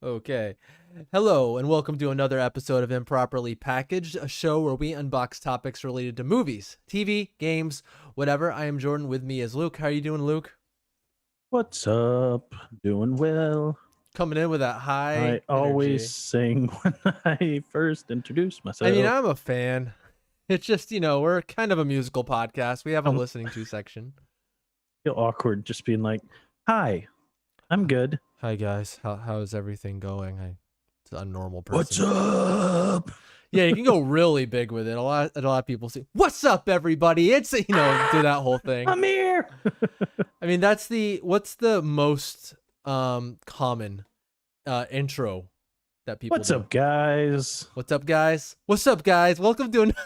Okay. Hello, and welcome to another episode of Improperly Packaged, a show where we unbox topics related to movies, TV, games, whatever. I am Jordan. With me is Luke. How are you doing, Luke? What's up? Doing well. Coming in with that high I always energy. sing when I first introduce myself. I mean, I'm a fan. It's just, we're kind of a musical podcast. We have a Um, listening to section. feel awkward just being like, "Hi, I'm good. Hi, guys. How's everything going? It's a normal person. What's up?" Yeah, you can go really big with it. A lot of people say, "What's up, everybody?" It's do that whole thing. I'm here. I mean, what's the most common intro that people What's do? up, guys? What's up, guys? What's up, guys? Welcome to another.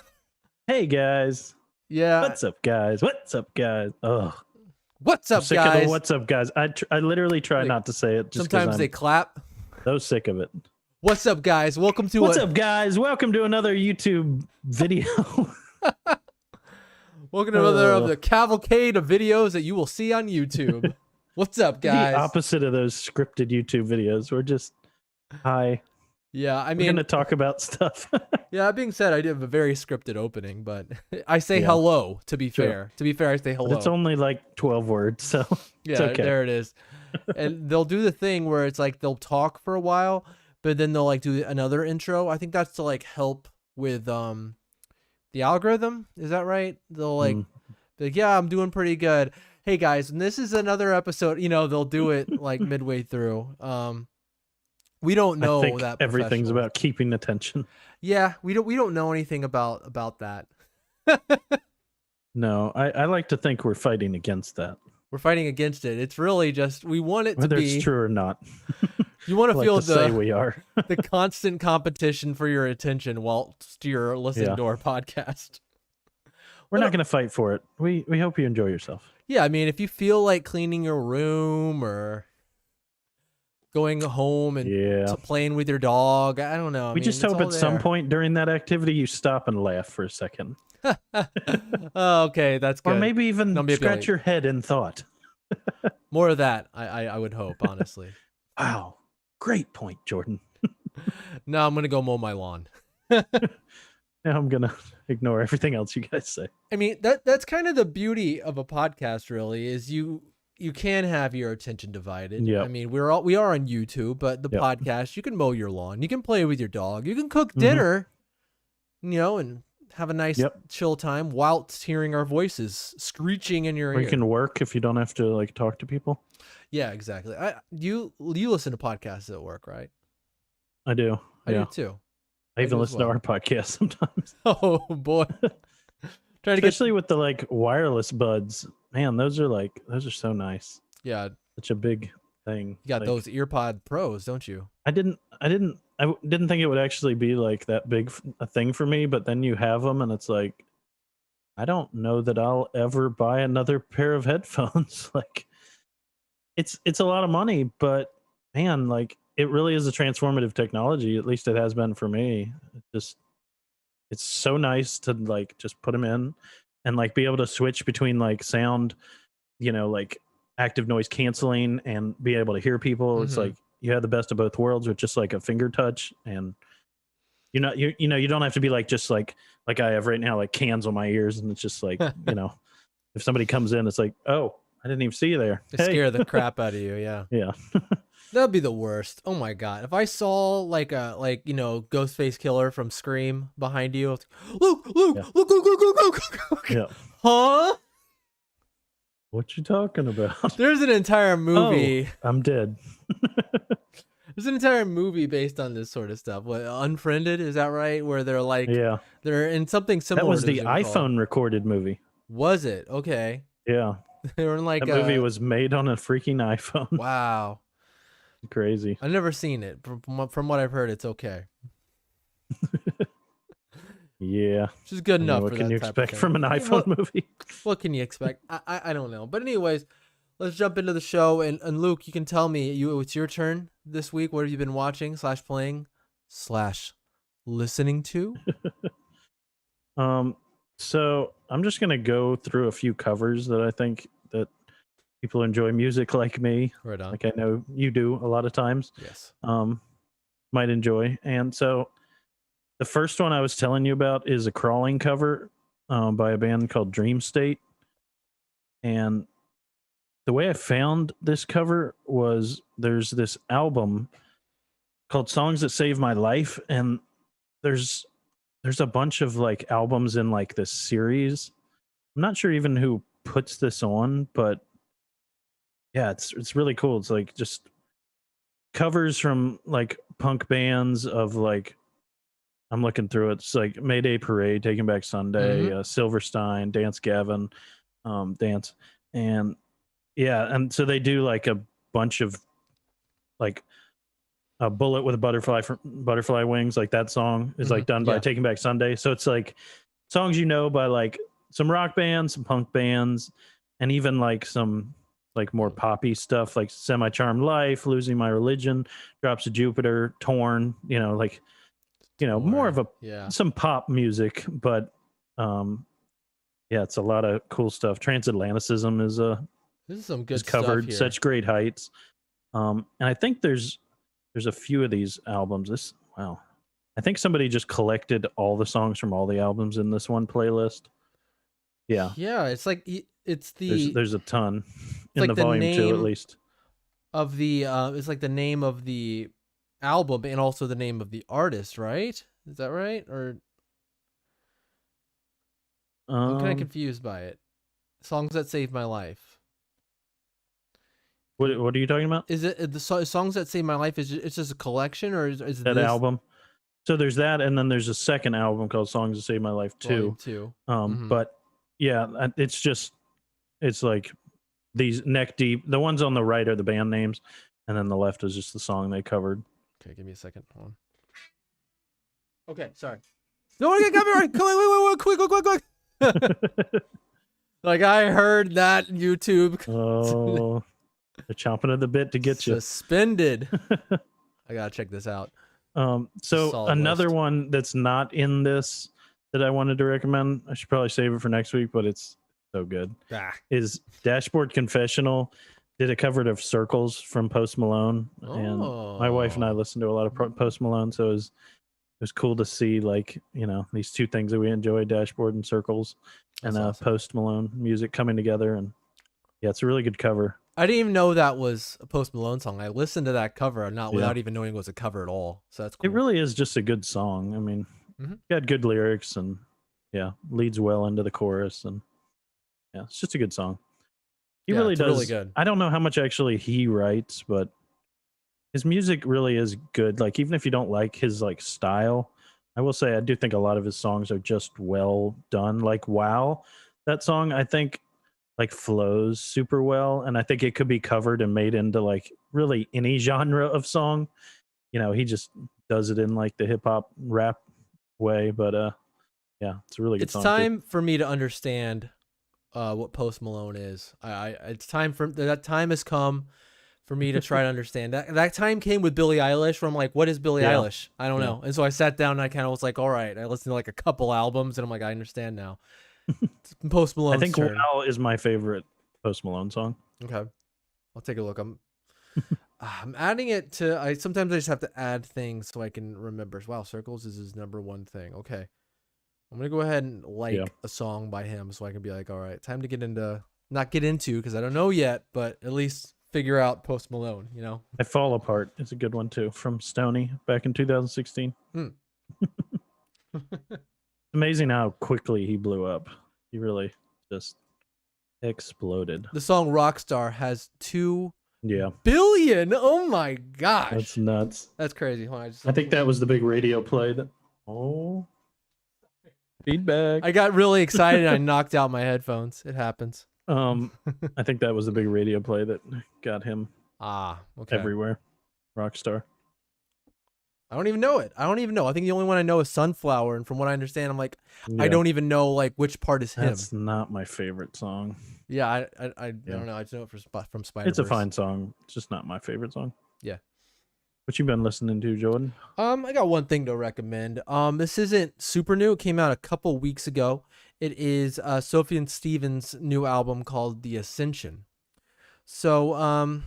Hey, guys. Yeah. What's up, guys? What's up, guys? Oh, What's I'm up, sick of guys? the what's up, guys. I literally try not to say it. Just Sometimes they clap. so sick of it. What's up, guys? Welcome to What's up, guys? Welcome to another YouTube video. Welcome to another of the cavalcade of videos that you will see on YouTube. What's up, guys? The opposite of those scripted YouTube videos. We're just hi. Yeah, I We're mean, gonna talk about stuff. yeah. That being said, I did have a very scripted opening, but I say hello. To be fair, I say hello. But it's only like 12 words, so it's yeah, okay. there it is. And they'll do the thing where it's like they'll talk for a while, but then they'll like do another intro. I think that's to like help with the algorithm. Is that right? They'll like, be like, yeah, I'm doing pretty good. Hey guys, and this is another episode. They'll do it like midway through. We don't know I think that everything's professional. about keeping attention. Yeah, we don't know anything about that. No, I like to think we're fighting against that, We're fighting against it. It's really just we want it to whether be it's true or not. You want to I feel like to say we are. the constant competition for your attention whilst you're listening to our podcast. We're not going to fight for it. We hope you enjoy yourself. Yeah, I mean, if you feel like cleaning your room or going home and playing with your dog, I don't know. We just hope at some point during that activity you stop and laugh for a second. Oh, okay, that's good. Or maybe even scratch your head in thought. More of that, I would hope, honestly. Wow. Great point, Jordan. No, I'm going to go mow my lawn. Now I'm going to ignore everything else you guys say. I mean, that's kind of the beauty of a podcast, really, is you can have your attention divided. Yep. I mean, we are on YouTube, but the podcast, you can mow your lawn, you can play with your dog, you can cook dinner, and have a nice chill time whilst hearing our voices screeching in your ear. Or you can work if you don't have to like talk to people. Yeah, exactly. You listen to podcasts at work, right? I do. I do too. I even listen to our podcast sometimes. Oh boy. Especially with the like wireless buds. Man, those are so nice. Yeah. Such a big thing. You got those EarPod Pros, don't you? I didn't think it would actually be like that big a thing for me, but then you have them and it's like, I don't know that I'll ever buy another pair of headphones. Like it's a lot of money, but man, like it really is a transformative technology. At least it has been for me. It's so nice to like just put them in and like be able to switch between like sound, like active noise canceling and be able to hear people. It's like you have the best of both worlds with just like a finger touch, and you don't have to be like just like I have right now, like cans on my ears, and it's just like if somebody comes in, it's like, oh, I didn't even see you there. It scare the crap out of you. Yeah. Yeah. That'd be the worst. Oh my god! If I saw like Ghostface Killer from Scream behind you, Luke, Luke. Yeah. Huh? What you talking about? There's an entire movie. Oh, I'm dead. There's an entire movie based on this sort of stuff. What, Unfriended? Is that right? Where they're like, they're in something similar. That was to the iPhone recorded movie. Was it? Okay. Yeah. They were in like that movie was made on a freaking iPhone. Wow. Crazy. I've never seen it. From what I've heard, it's okay. Yeah. Which is good enough. What can you expect from an iPhone movie? What can you expect? I don't know. But anyways, let's jump into the show. And Luke, you can tell me, it's your turn this week. What have you been watching / playing / listening to? So I'm just going to go through a few covers that I think that people enjoy music like me, Right on. like I know you do a lot of times, Yes. might enjoy. And so the first one I was telling you about is a Crawling cover by a band called Dream State. And the way I found this cover was there's this album called Songs That Save My Life, and there's there's a bunch of like albums in like this series. I'm not sure even who puts this on, but yeah, it's really cool. It's like just covers from like punk bands of like, I'm looking through it. It's like Mayday Parade, Taking Back Sunday, Mm-hmm. Silverstein, Dance Gavin, Dance, and yeah, and so they do like a bunch of like a Bullet with a butterfly wings, like that song is Mm-hmm. like done by Yeah. Taking Back Sunday. So it's like songs by like some rock bands, some punk bands, and even like some like more poppy stuff like Semi Charmed Life, Losing My Religion, Drops of Jupiter, Torn, like more of Torn. a Yeah. some pop music, but um yeah, it's a lot of cool stuff. Transatlanticism This is some is good stuff covered, here. Such Great Heights. And I think there's a few of these albums. Wow. I think somebody just collected all the songs from all the albums in this one playlist. Yeah. Yeah, it's like There's a ton it's in like the the volume 2 at name least. of the it's like the name of the album and also the name of the artist, right? Is that right? Or I'm kind of Um confused by it. Songs That Saved My Life. what are you talking about? Is it Songs That Saved My Life? It's just a collection, or is That this album. So there's that, and then there's a second album called Songs That Saved My Life volume too. 2? Mm-hmm. But yeah, it's like these neck deep. The ones on the right are the band names, and then the left is just the song they covered. Okay, give me a second. Hold on. Okay, sorry. No one get copyright. Come on, quick. Like I heard that YouTube Oh, they're chomping at the bit to get you. suspended. I gotta check this out. So Solid another list. one that's not in this that I wanted to recommend, I should probably save it for next week, but it's so good, is Dashboard Confessional. Did a cover of Circles from Post Malone, and my wife and I listened to a lot of Post Malone, so it was cool to see like these two things that we enjoy, Dashboard and Circles, That's and awesome. Post Malone music coming together. And yeah, it's a really good cover. I didn't even know that was a Post Malone song. I listened to that cover Yeah. without even knowing it was a cover at all. So that's cool. It really is just a good song. I mean, Mhm. it had good lyrics and leads well into the chorus, and yeah, it's just a good song. He Yeah, really it's does. really good. I don't know how much actually he writes, but his music really is good. Like even if you don't like his like style, I will say I do think a lot of his songs are just well done. Like Wow, that song I think like flows super well, and I think it could be covered and made into like really any genre of song. He just does it in like the hip hop rap way, but yeah, it's a really good It's song. time for me to understand what Post Malone is. It's time for that time has come for me to try to understand that. That time came with Billie Eilish, where I'm like, what is Billie Yeah. Eilish? I don't know. And so I sat down and I kind of was like, all right. I listened to like a couple albums and I'm like, I understand now. It's Post Malone's I think turn. Wow is my favorite Post Malone song. Okay, I'll take a look. I'm adding it to. Sometimes I just have to add things so I can remember. Wow, Circles is his number one thing. Okay, I'm gonna go ahead and like a song by him so I can be like, all right, time to not get into because I don't know yet, but at least figure out Post Malone. I Fall Apart is a good one too, from Stoney back in 2016. Amazing how quickly he blew up. He really just exploded. The song Rockstar has 2 Yeah, billion. Oh my gosh, that's nuts. That's crazy. Hold on, I think that was the big radio play. Feedback. I got really excited. And I knocked out my headphones. It happens. I think that was the big radio play that got him Okay. everywhere. Rockstar. I don't even know it. I think the only one I know is Sunflower, and from what I understand, I'm like, I don't even know like which part is him. That's not my favorite song. Yeah, I don't know. I just know it from Spider-Verse. It's a fine song. It's just not my favorite song. Yeah. What you been listening to, Jordan? I got one thing to recommend. This isn't super new. It came out a couple weeks ago. It is Sophie and Stevens' new album called The Ascension. So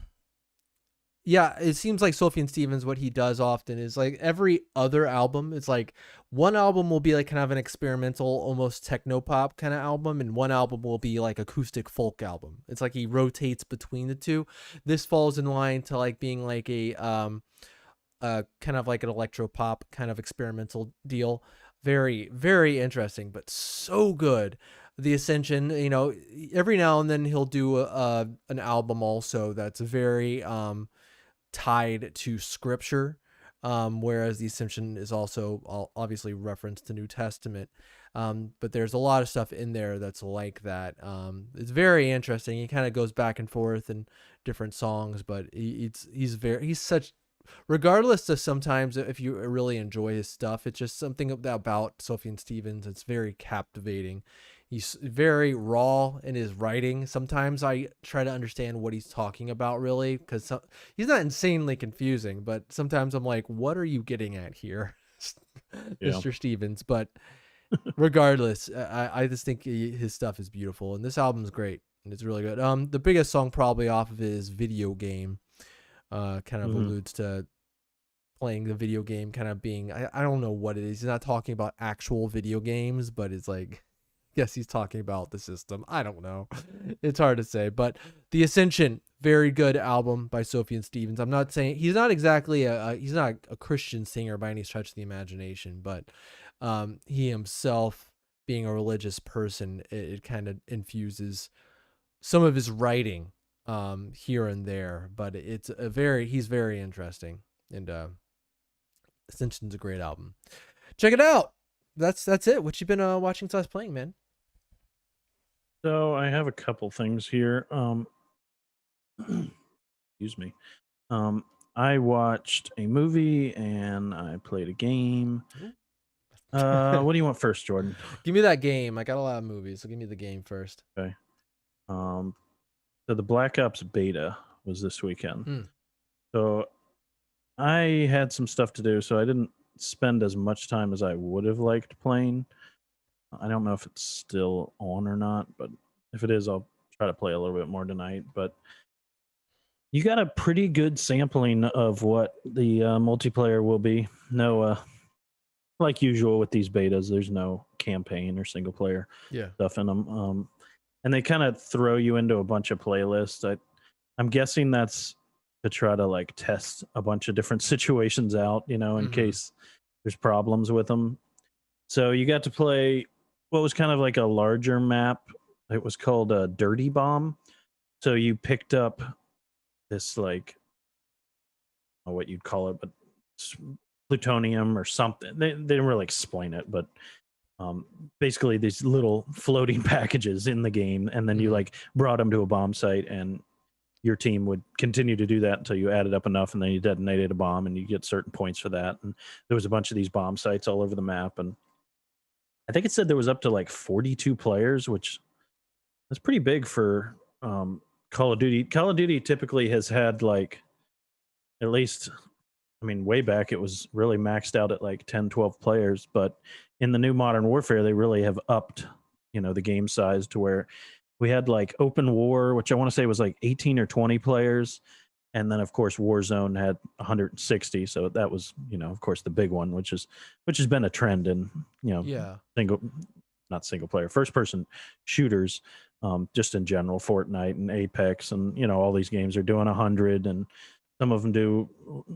yeah, it seems like Sophie and Stevens, what he does often is like every other album, it's like one album will be like kind of an experimental, almost techno pop kind of album, and one album will be like acoustic folk album. It's like he rotates between the two. This falls in line to like being like a kind of like an electro pop kind of experimental deal. Very, very interesting, but so good. The Ascension, you know, every now and then he'll do an album also that's very tied to scripture, whereas the Ascension is also obviously referenced to New Testament. But there's a lot of stuff in there that's like that. It's very interesting. He kind of goes back and forth in different songs, but he's such, regardless of sometimes if you really enjoy his stuff, it's just something about Sophie and Stevens. It's very captivating. He's very raw in his writing. Sometimes I try to understand what he's talking about, really, because he's not insanely confusing, but sometimes I'm like, what are you getting at here, Yeah. Mr. Stevens? But regardless, I just think his stuff is beautiful, and this album's great, and it's really good. The biggest song probably off of his Video Game kind of alludes to playing the video game, kind of being, I don't know what it is. He's not talking about actual video games, but it's like, yes, he's talking about the system. I don't know. It's hard to say, but The Ascension, very good album by Sophie and Stevens. I'm not saying he's not exactly he's not a Christian singer by any stretch of the imagination, but he himself being a religious person, it kind of infuses some of his writing here and there, but he's very interesting, and Ascension's a great album. Check it out. That's it. What you been watching / playing, man? So I have a couple things here. Excuse me. I watched a movie and I played a game. What do you want first, Jordan? Give me that game. I got a lot of movies, so give me the game first. Okay. So the Black Ops beta was this weekend. So I had some stuff to do, so I didn't spend as much time as I would have liked playing. I don't know if it's still on or not, but if it is, I'll try to play a little bit more tonight. But you got a pretty good sampling of what the multiplayer will be. No, like usual with these betas, there's no campaign or single player stuff in them. And they kind of throw you into a bunch of playlists. I'm guessing that's to try to like test a bunch of different situations out, you know, in case there's problems with them. So you got to play what was kind of like a larger map. It was called a Dirty Bomb. So you picked up this like, I don't know what you'd call it, but plutonium or something. They didn't really explain it, but basically these little floating packages in the game, and then you like brought them to a bomb site, and your team would continue to do that until you added up enough, and then you detonated a bomb, and you get certain points for that. And there was a bunch of these bomb sites all over the map, and I think it said there was up to like 42 players, which is pretty big for Call of Duty. Call of Duty typically has had like, at least, I mean, way back it was really maxed out at like 10, 12 players, but in the new Modern Warfare, they really have upped, you know, the game size to where we had like Open War, which I want to say was like 18 or 20 players. And then of course Warzone had 160. So that was, you know, of course the big one, which has been a trend in, you know, not single player, first person shooters, just in general, Fortnite and Apex, and, you know, all these games are doing 100, and some of them do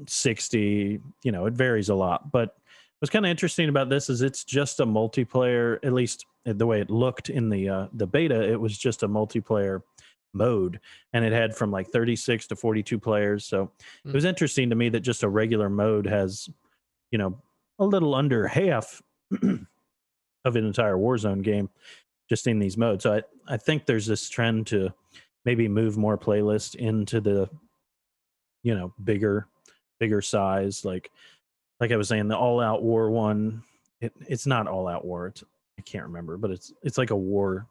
60, you know, it varies a lot. But what's kind of interesting about this is it's just a multiplayer, at least the way it looked in the beta, it was just a multiplayer mode, and it had from like 36 to 42 players. So it was interesting to me that just a regular mode has, you know, a little under half of an entire Warzone game just in these modes. So I think there's this trend to maybe move more playlists into the, you know, bigger size. Like I was saying, the All Out War one, it's not All Out War. I can't remember, but it's like a war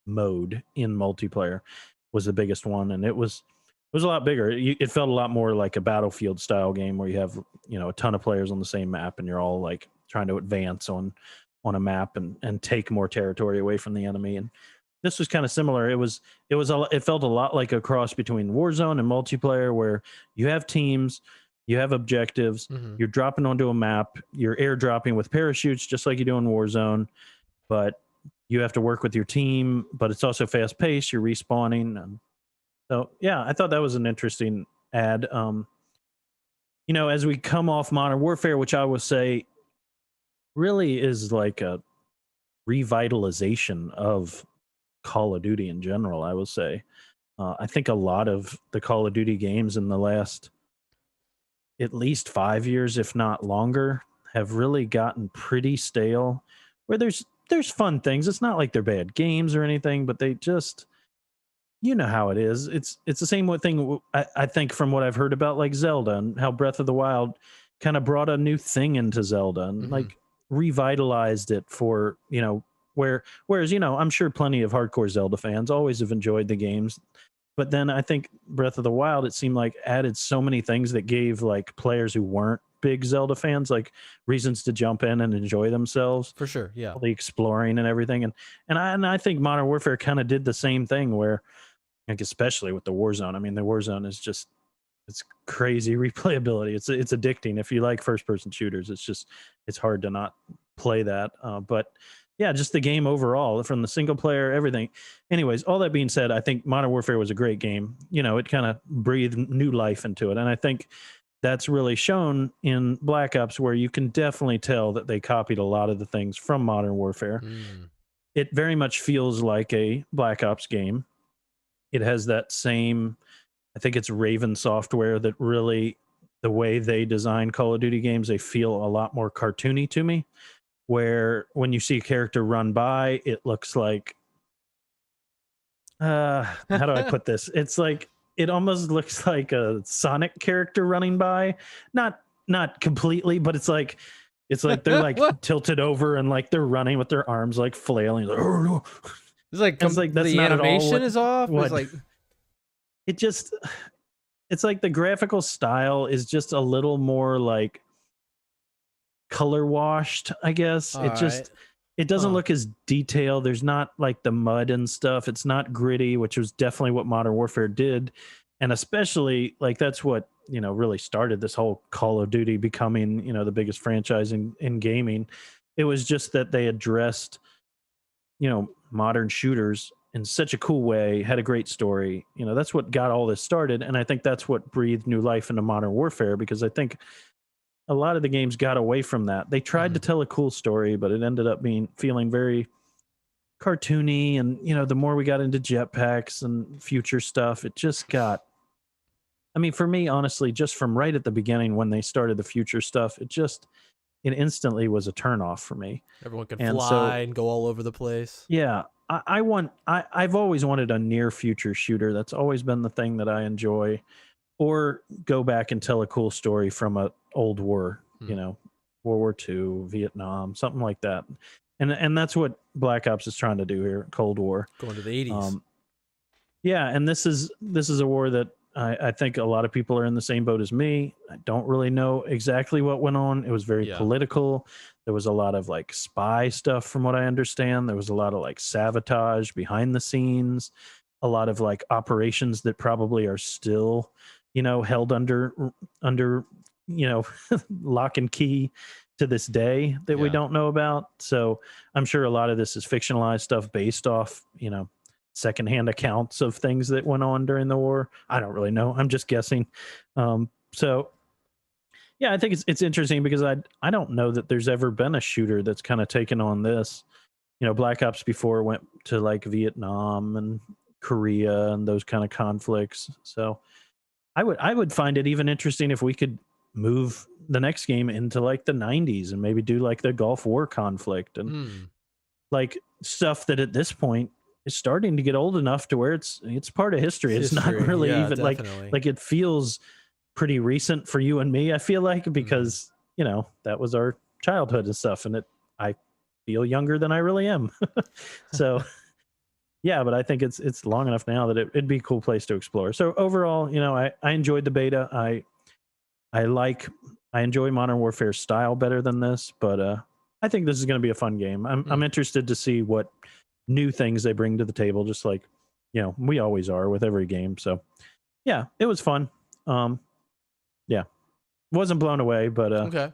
mode in multiplayer was the biggest one, and it was a lot bigger. It felt a lot more like a Battlefield style game where you have, you know, a ton of players on the same map, and you're all like trying to advance on a map and take more territory away from the enemy. And this was kind of similar. It felt a lot like a cross between Warzone and multiplayer, where you have teams, you have objectives, Hmm. you're dropping onto a map, you're airdropping with parachutes, just like you do in Warzone, but you have to work with your team. But it's also fast paced. You're respawning, and so yeah, I thought that was an interesting add. As we come off Modern Warfare, which I would say really is like a revitalization of Call of Duty in general, I will say. I think a lot of the Call of Duty games in the last at least 5 years, if not longer, have really gotten pretty stale. Where there's fun things. It's not like they're bad games or anything, but they just, you know how it is. It's the same thing. I think from what I've heard about like Zelda and how Breath of the Wild kind of brought a new thing into Zelda and Hmm. like revitalized it for whereas I'm sure plenty of hardcore Zelda fans always have enjoyed the games, but then I think Breath of the Wild, it seemed like added so many things that gave like players who weren't big Zelda fans like reasons to jump in and enjoy themselves, For sure. Yeah. all the exploring and everything. And I think Modern Warfare kind of did the same thing where, like, especially with the Warzone. I mean, the Warzone is just, it's crazy replayability. It's addicting. If you like first person shooters, it's hard to not play that. But yeah, just the game overall, from the single player, everything. Anyways, all that being said, I think Modern Warfare was a great game. It kind of breathed new life into it, and I think that's really shown in Black Ops, where you can definitely tell that they copied a lot of the things from Modern Warfare. Mm. It very much feels like a Black Ops game. It has that same, I think it's Raven Software that really, the way they design Call of Duty games, they feel a lot more cartoony to me. Where when you see a character run by, it looks like, how do I put this? It's like, it almost looks like a Sonic character running by. Not completely, but it's like they're like What? tilted over and like they're running with their arms like flailing. Like, It's like it's like that's the not at all animation is off. It's what like, it just, it's like the graphical style is just a little more like color washed, I guess. all right. It doesn't Huh. look as detailed. There's not like the mud and stuff. It's not gritty, which was definitely what Modern Warfare did. And especially like that's what, really started this whole Call of Duty becoming, the biggest franchise in gaming. It was just that they addressed, modern shooters in such a cool way, had a great story. That's what got all this started. And I think that's what breathed new life into Modern Warfare, because I think a lot of the games got away from that. They tried to Mhm. tell a cool story, but it ended up feeling very cartoony. And the more we got into jetpacks and future stuff, it just got. I mean, for me, honestly, just from right at the beginning when they started the future stuff, it instantly was a turnoff for me. Everyone can And fly so, and go all over the place. yeah, I've always wanted a near future shooter. That's always been the thing that I enjoy, or go back and tell a cool story from a old war, Hmm. World War II, Vietnam, something like that. And that's what Black Ops is trying to do here, Cold War. Going to the 80s. Um, yeah, and this is a war that I think a lot of people are in the same boat as me. I don't really know exactly what went on. It was very Yeah. political. There was a lot of like spy stuff, from what I understand. There was a lot of like sabotage behind the scenes, a lot of like operations that probably are still, held under lock and key to this day that we Yeah. don't know about. So I'm sure a lot of this is fictionalized stuff based off, secondhand accounts of things that went on during the war. I don't really know. I'm just guessing. So yeah, I think it's interesting because I don't know that there's ever been a shooter that's kind of taken on this. Black Ops before went to like Vietnam and Korea and those kind of conflicts. So I would find it even interesting if we could move the next game into like the 90s and maybe do like the Gulf War conflict and Hmm. like stuff that at this point is starting to get old enough to where it's part of history. It's not History. really Yeah, even definitely. like it feels pretty recent for you and me, I feel like, Mhm. because that was our childhood and stuff, and I feel younger than I really am. So yeah, but I think it's long enough now that it'd be a cool place to explore. So overall, I enjoyed the beta. I like I enjoy Modern Warfare style better than this, but I think this is going to be a fun game. I'm Mm. interested to see what new things they bring to the table, just like we always are with every game. So yeah, it was fun. Yeah, wasn't blown away, but Okay.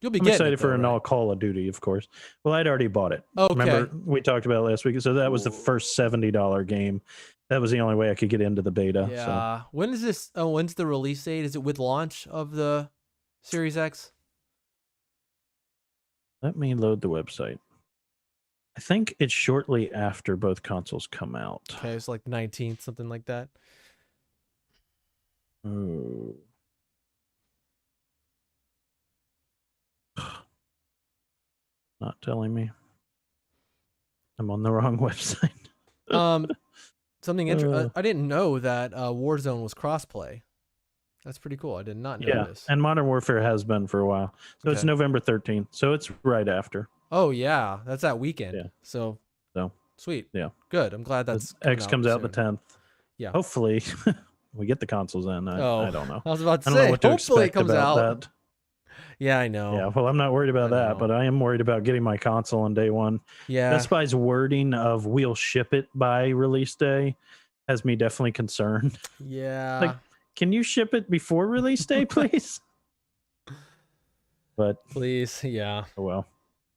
You'll be I'm getting it excited though, for an right? all Call of Duty, of course. Well, I'd already bought it. Okay. Remember we talked about it last week, so that was the first $70 game. That was the only way I could get into the beta. So Yeah. When is this? Oh, when's the release date? Is it with launch of the Series X? let me load the website. I think it's shortly after both consoles come out. Okay, it's like the 19th, something like that. Oh. Not telling me. I'm on the wrong website. Something interesting. I didn't know that Warzone was crossplay. That's pretty cool. I did not know this. And Modern Warfare has been for a while. So it's Okay. November 13th. So it's right after. Oh yeah, that's that weekend. Yeah. So sweet. Yeah. Good. I'm glad that's X comes out the 10th. Yeah. Hopefully we get the consoles in. I don't know. I was about to I don't know say, what to hopefully it expect comes about out. that. Yeah, I know. Yeah, well, I'm not worried about I that, know. but I am worried about getting my console on day one. Yeah. Best Buy's wording of "we'll ship it by release day" has me definitely concerned. Yeah. Like, can you ship it before release day, please? But please, yeah. Oh well.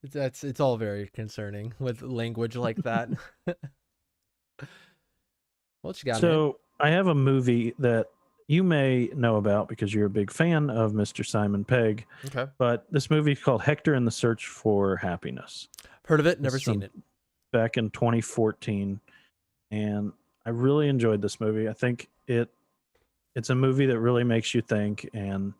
It's all very concerning with language like that. What you got? So man? I have a movie that you may know about because you're a big fan of Mr. Simon Pegg. Okay. But this movie is called Hector and the Search for Happiness. Heard of it, never seen it. Back in 2014. And I really enjoyed this movie. I think it's a movie that really makes you think. And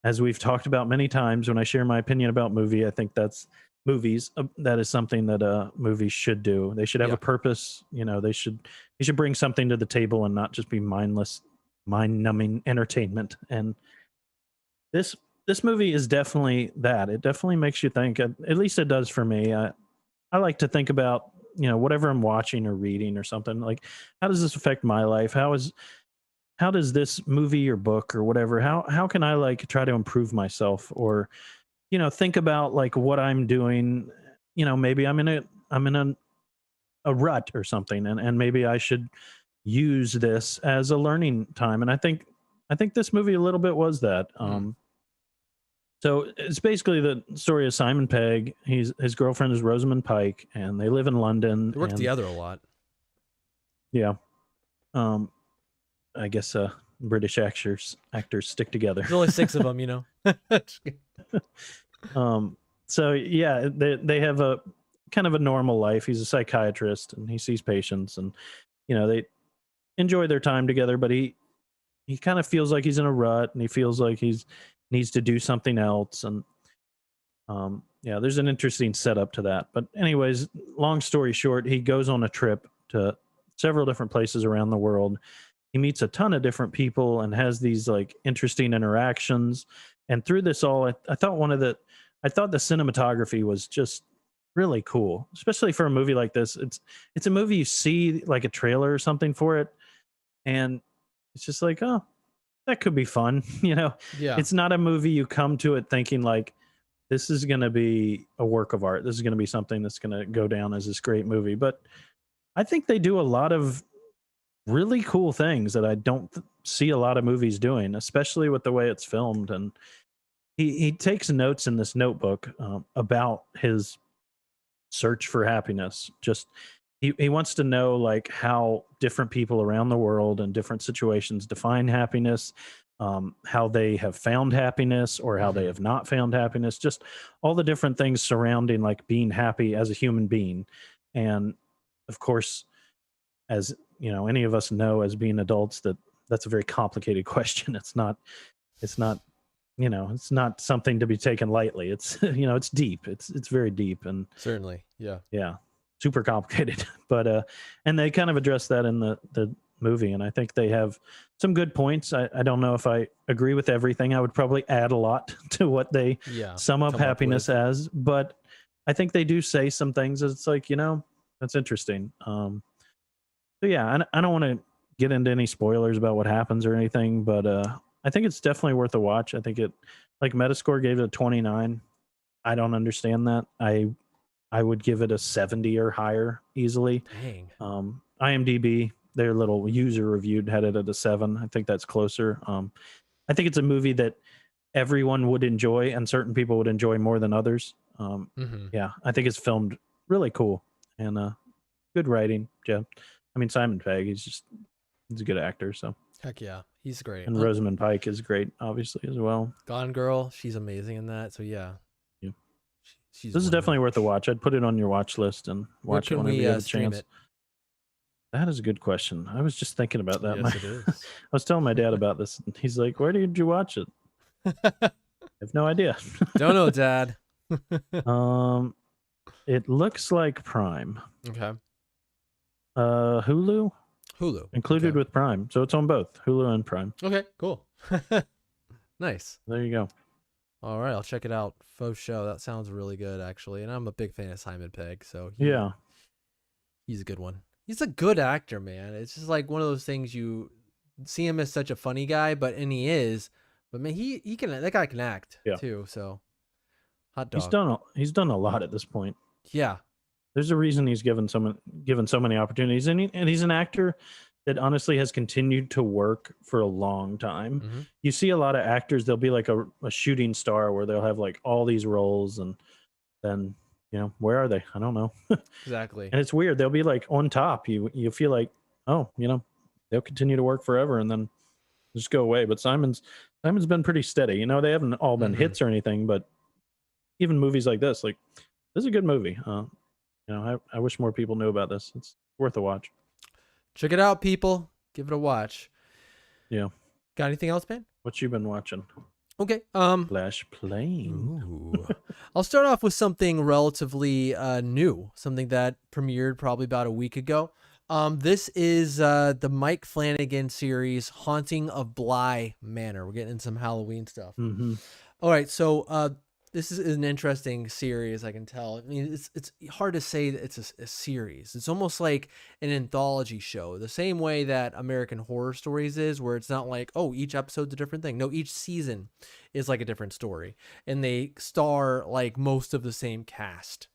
as we've talked about many times, when I share my opinion about movie, I think that is something that movies should do. They should have a purpose. They should bring something to the table and not just be mindless, mind-numbing entertainment. And this movie is definitely that. It definitely makes you think. At least it does for me. I like to think about whatever I'm watching or reading or something. Like, how does this affect my life? How does this movie or book or whatever? How can I like try to improve myself or think about like what I'm doing? Maybe I'm in a rut or something, and maybe I should use this as a learning time. And I think this movie a little bit was that. So it's basically the story of Simon Pegg. His girlfriend is Rosamund Pike, and they live in London. They work together a lot. Yeah. I guess British actors stick together. There's only 6 of them, So yeah, they have a kind of a normal life. He's a psychiatrist and he sees patients, and they enjoy their time together, but he kind of feels like he's in a rut, and he feels like he's needs to do something else. And there's an interesting setup to that. But anyways, long story short, he goes on a trip to several different places around the world. He meets a ton of different people and has these like interesting interactions. And through this all, I thought the cinematography was just really cool, especially for a movie like this. It's a movie you see like a trailer or something for it, and it's just like, oh, that could be fun. Yeah. It's not a movie you come to it thinking like, this is going to be a work of art. This is going to be something that's going to go down as this great movie. But I think they do a lot of really cool things that I don't see a lot of movies doing, especially with the way it's filmed. And he takes notes in this notebook about his search for happiness. Just he wants to know like how different people around the world and different situations define happiness, how they have found happiness or how they have not found happiness, just all the different things surrounding like being happy as a human being. And of course, as any of us know as being adults, that's a very complicated question. It's not it's not something to be taken lightly. It's it's deep. It's very deep, and certainly super complicated. But and they kind of address that in the movie, and I think they have some good points. I don't know if I agree with everything. I would probably add a lot to what they sum up happiness as, but I think they do say some things it's like, that's interesting. So yeah, I don't want to get into any spoilers about what happens or anything, but I think it's definitely worth a watch. I think it, like Metascore gave it a 29. I don't understand that. I I would give it a 70 or higher easily. Dang. IMDb, their little user reviewed had it at a 7. I think that's closer. I think it's a movie that everyone would enjoy, and certain people would enjoy more than others. Mm-hmm. Yeah, I think it's filmed really cool and good writing. Yeah, I mean Simon Pegg, he's a good actor. So, Heck yeah, he's great. and Rosamund Pike is great, obviously as well. Gone Girl, she's amazing in that. So yeah, Yeah. she's. This is wonderful. definitely worth a watch. I'd put it on your watch list and Where watch it can whenever we you have a stream chance. it? That is a good question. I was just thinking about that. Yes, it is. I was telling my dad about this, and he's like, "Where did you watch it?" I have no idea. Don't know, Dad. It looks like Prime. Okay. Hulu Hulu included okay. with Prime, so it's on both Hulu and Prime. Okay, cool. Nice. There you go. All right, I'll check it out. Faux show. That sounds really good, actually. And I'm a big fan of Simon Pegg, so Yeah, he's a good one. He's a good actor, man. It's just like one of those things you see him as such a funny guy, and he is. But man, he can that guy can act too. So hot dog. he's done a lot at this point. Yeah. There's a reason he's given so many opportunities, and he's an actor that honestly has continued to work for a long time. Mm-hmm. You see a lot of actors; they'll be like a shooting star where they'll have like all these roles, and then where are they? I don't know. Exactly. And it's weird. They'll be like on top. You feel like, oh, they'll continue to work forever and then just go away. But Simon's been pretty steady. They haven't all been hits or anything, but even movies like this is a good movie. I wish more people knew about this. It's worth a watch. Check it out, people. Give it a watch. Yeah. Got anything else, man? What you been watching? Okay. Flash Plane. Ooh. I'll start off with something relatively new, something that premiered probably about a week ago. This is the Mike Flanagan series, Haunting of Bly Manor. We're getting into some Halloween stuff. Mm-hmm. All right, so this is an interesting series, I can tell. I mean, it's hard to say that it's a series. It's almost like an anthology show, the same way that American Horror Stories is, where it's not like, oh, each episode's a different thing. No, each season is like a different story, and they star like most of the same cast.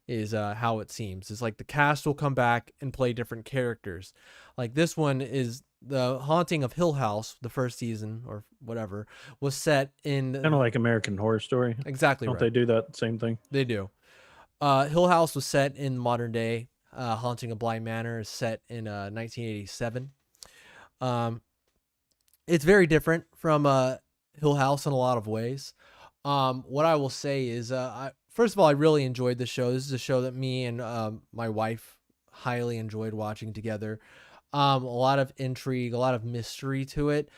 Is how it seems. It's like the cast will come back and play different characters. Like this one is the Haunting of Hill House, the first season or whatever, was set in kind of like American Horror Story. Exactly. Don't right. they do that same thing? They do. Hill House was set in modern day. Haunting of Bly Manor is set in 1987. It's very different from Hill House in a lot of ways. What I will say is, first of all, I really enjoyed the show. This is a show that me and my wife highly enjoyed watching together. A lot of intrigue, a lot of mystery to it.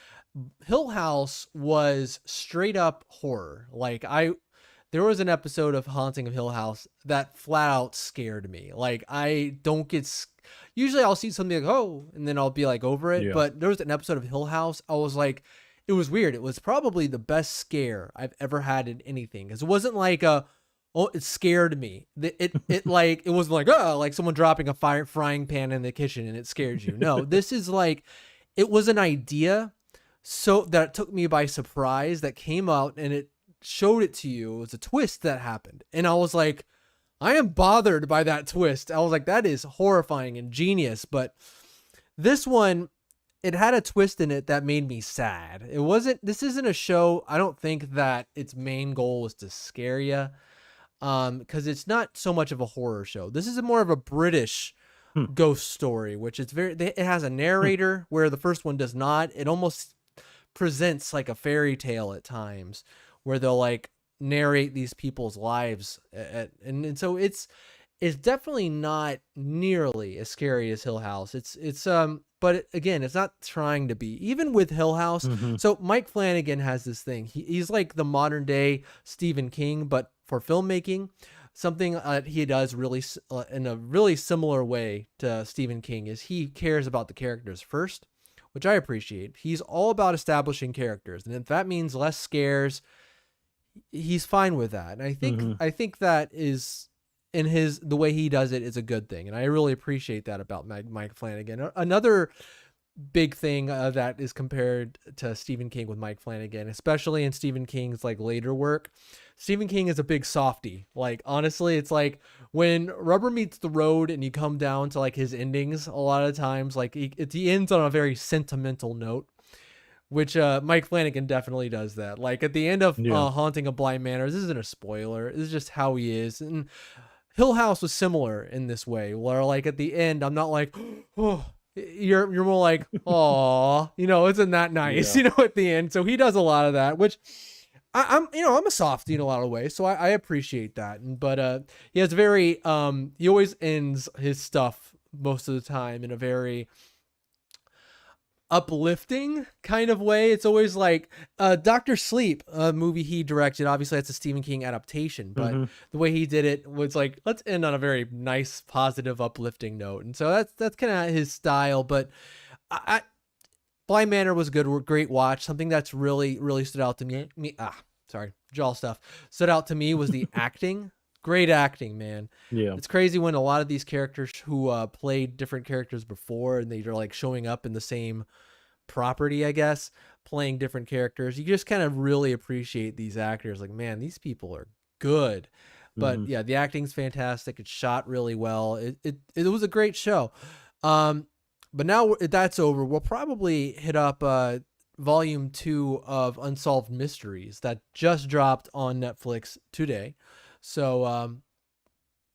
Hill House was straight up horror. There was an episode of Haunting of Hill House that flat out scared me. Like, I don't get, usually I'll see something like, oh, and then I'll be like over it. Yeah. But there was an episode of Hill House. I was like, it was weird. It was probably the best scare I've ever had in anything. Cause it wasn't like oh, it scared me. It like, it wasn't like, oh, like someone dropping a frying pan in the kitchen and it scared you. No, this is like, it was an idea so that it took me by surprise that came out and it showed it to you. It was a twist that happened. And I was like, I am bothered by that twist. I was like, that is horrifying and genius. But this one, it had a twist in it that made me sad. This isn't a show. I don't think that its main goal was to scare you. Because it's not so much of a horror show. This is more of a British ghost story, which is it has a narrator where the first one does not. It almost presents like a fairy tale at times where they'll like narrate these people's lives. And so it's definitely not nearly as scary as Hill House. But again, it's not trying to be, even with Hill House. Mm-hmm. So Mike Flanagan has this thing. He's like the modern day Stephen King, but for filmmaking, something he does really in a really similar way to Stephen King is he cares about the characters first, which I appreciate. He's all about establishing characters. And if that means less scares, he's fine with that. And I think that is, in the way he does it, is a good thing. And I really appreciate that about Mike Flanagan. Another big thing that is compared to Stephen King with Mike Flanagan, especially in Stephen King's like later work. Stephen King is a big softy. Like honestly, it's like when rubber meets the road and you come down to like his endings, a lot of times like he ends on a very sentimental note, which Mike Flanagan definitely does that. Like at the end of Yeah. Haunting of Bly Manor, this isn't a spoiler. This is just how he is. And Hill House was similar in this way, where like at the end, I'm not like, oh, you're more like, oh, isn't that nice, Yeah. at the end. So he does a lot of that, which I'm a softie in a lot of ways, so I appreciate that. But he has very he always ends his stuff most of the time in a very uplifting kind of way. It's always like Dr. Sleep, a movie he directed. Obviously, that's a Stephen King adaptation, but Mm-hmm. the way he did it was like, let's end on a very nice, positive, uplifting note. And so that's kind of his style. But I Bly Manor was good, great watch. Something that's really, really stood out to sorry, jaw stuff. Stood out to me was the acting. Great acting, man. Yeah. It's crazy when a lot of these characters who played different characters before and they're like showing up in the same property, I guess, playing different characters. You just kind of really appreciate these actors. Like, man, these people are good. Mm-hmm. But yeah, the acting's fantastic. It's shot really well. It was a great show. But now that's over, we'll probably hit up volume 2 of Unsolved Mysteries that just dropped on Netflix today. So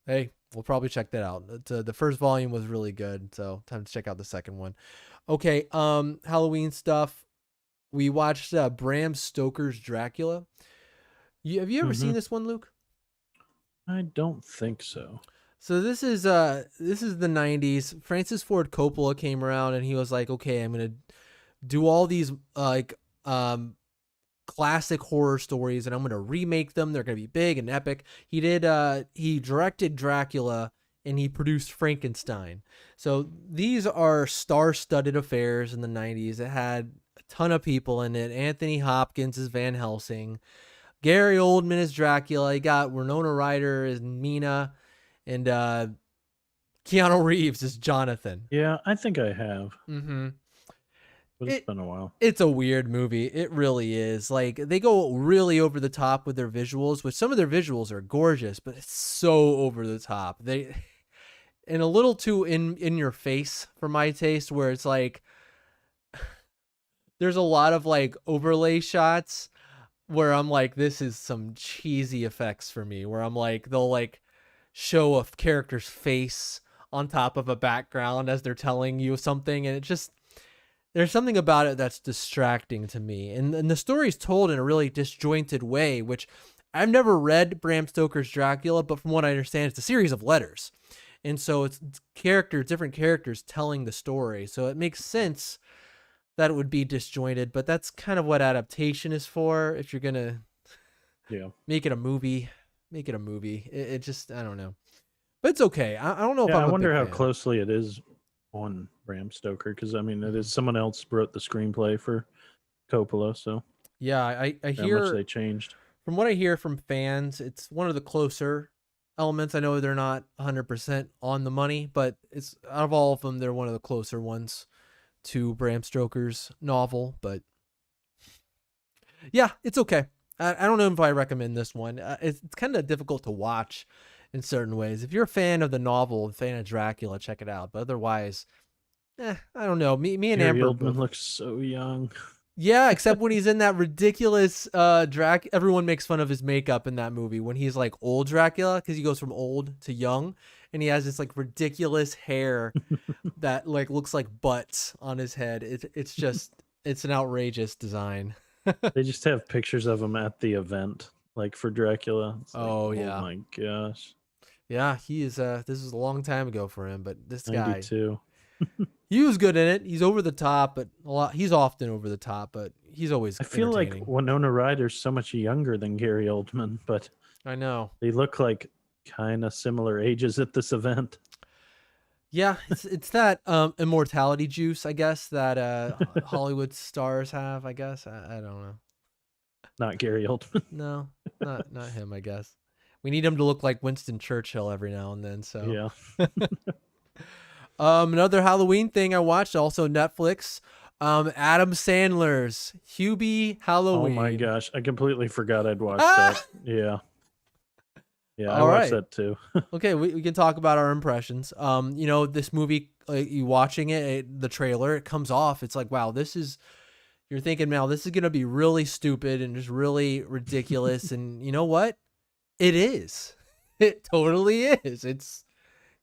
hey, we'll probably check that out. The first volume was really good, so time to check out the second one. Okay, Halloween stuff. We watched Bram Stoker's Dracula. Have you ever Mm-hmm. seen this one, Luke? I don't think so. So this is the 90s. Francis Ford Coppola came around and he was like, "Okay, I'm going to do all these classic horror stories and I'm going to remake them. They're going to be big and epic." He directed Dracula and he produced Frankenstein. So these are star-studded affairs in the 90s. It had a ton of people in it. Anthony Hopkins as Van Helsing, Gary Oldman as Dracula. You got Winona Ryder as Mina, and Keanu Reeves as Jonathan. Yeah, I think I have, Mm-hmm. but it's been a while. It's a weird movie. It really is. Like they go really over the top with their visuals, which some of their visuals are gorgeous, but it's so over the top. They and a little too in your face for my taste, where it's like there's a lot of like overlay shots where I'm like, this is some cheesy effects for me, where I'm like, they'll like show a character's face on top of a background as they're telling you something, and it just there's something about it that's distracting to me. And the story's told in a really disjointed way, which I've never read Bram Stoker's Dracula, but from what I understand, it's a series of letters. And so it's different characters telling the story. So it makes sense that it would be disjointed, but that's kind of what adaptation is for. If you're going to make it a movie, It just, I don't know. But it's okay. I don't know if I I'm wonder how fan. closely it is on Bram Stoker, because I mean, it is someone else wrote the screenplay for Coppola, so Yeah, I how hear much they changed. from what I hear from fans, it's one of the closer elements. I know they're not 100% on the money, but it's out of all of them, they're one of the closer ones to Bram Stoker's novel. But yeah, it's okay. I don't know if I recommend this one. It's kind of difficult to watch in certain ways. If you're a fan of the novel, a fan of Dracula, check it out. But otherwise, I don't know. Me and Gary Amber Oldman both. looks so young. Yeah, except when he's in that ridiculous everyone makes fun of his makeup in that movie when he's like old Dracula, because he goes from old to young and he has this like ridiculous hair that like looks like butts on his head. It's an outrageous design. They just have pictures of him at the event, like for Dracula. It's like, Oh oh yeah. my gosh. Yeah, he is this is a long time ago for him, but this guy 92. he was good in it. He's over the top, but he's often over the top, but he's always I feel like entertaining. Winona Ryder's so much younger than Gary Oldman, but I know. they look like kind of similar ages at this event. Yeah, it's that immortality juice, I guess, that Hollywood stars have, I guess. I don't know. Not Gary Oldman. No, not him, I guess. We need him to look like Winston Churchill every now and then, so. Yeah. Another Halloween thing I watched, also Netflix. Adam Sandler's Hubie Oh my Halloween. gosh, I completely forgot I'd watched Ah! that. Yeah, yeah, I All watched right. that too. Okay, we can talk about our impressions. This movie, you watching the trailer, it comes off. It's like, wow, you're thinking, now this is gonna be really stupid and just really ridiculous. And you know what? It is. It totally is. It's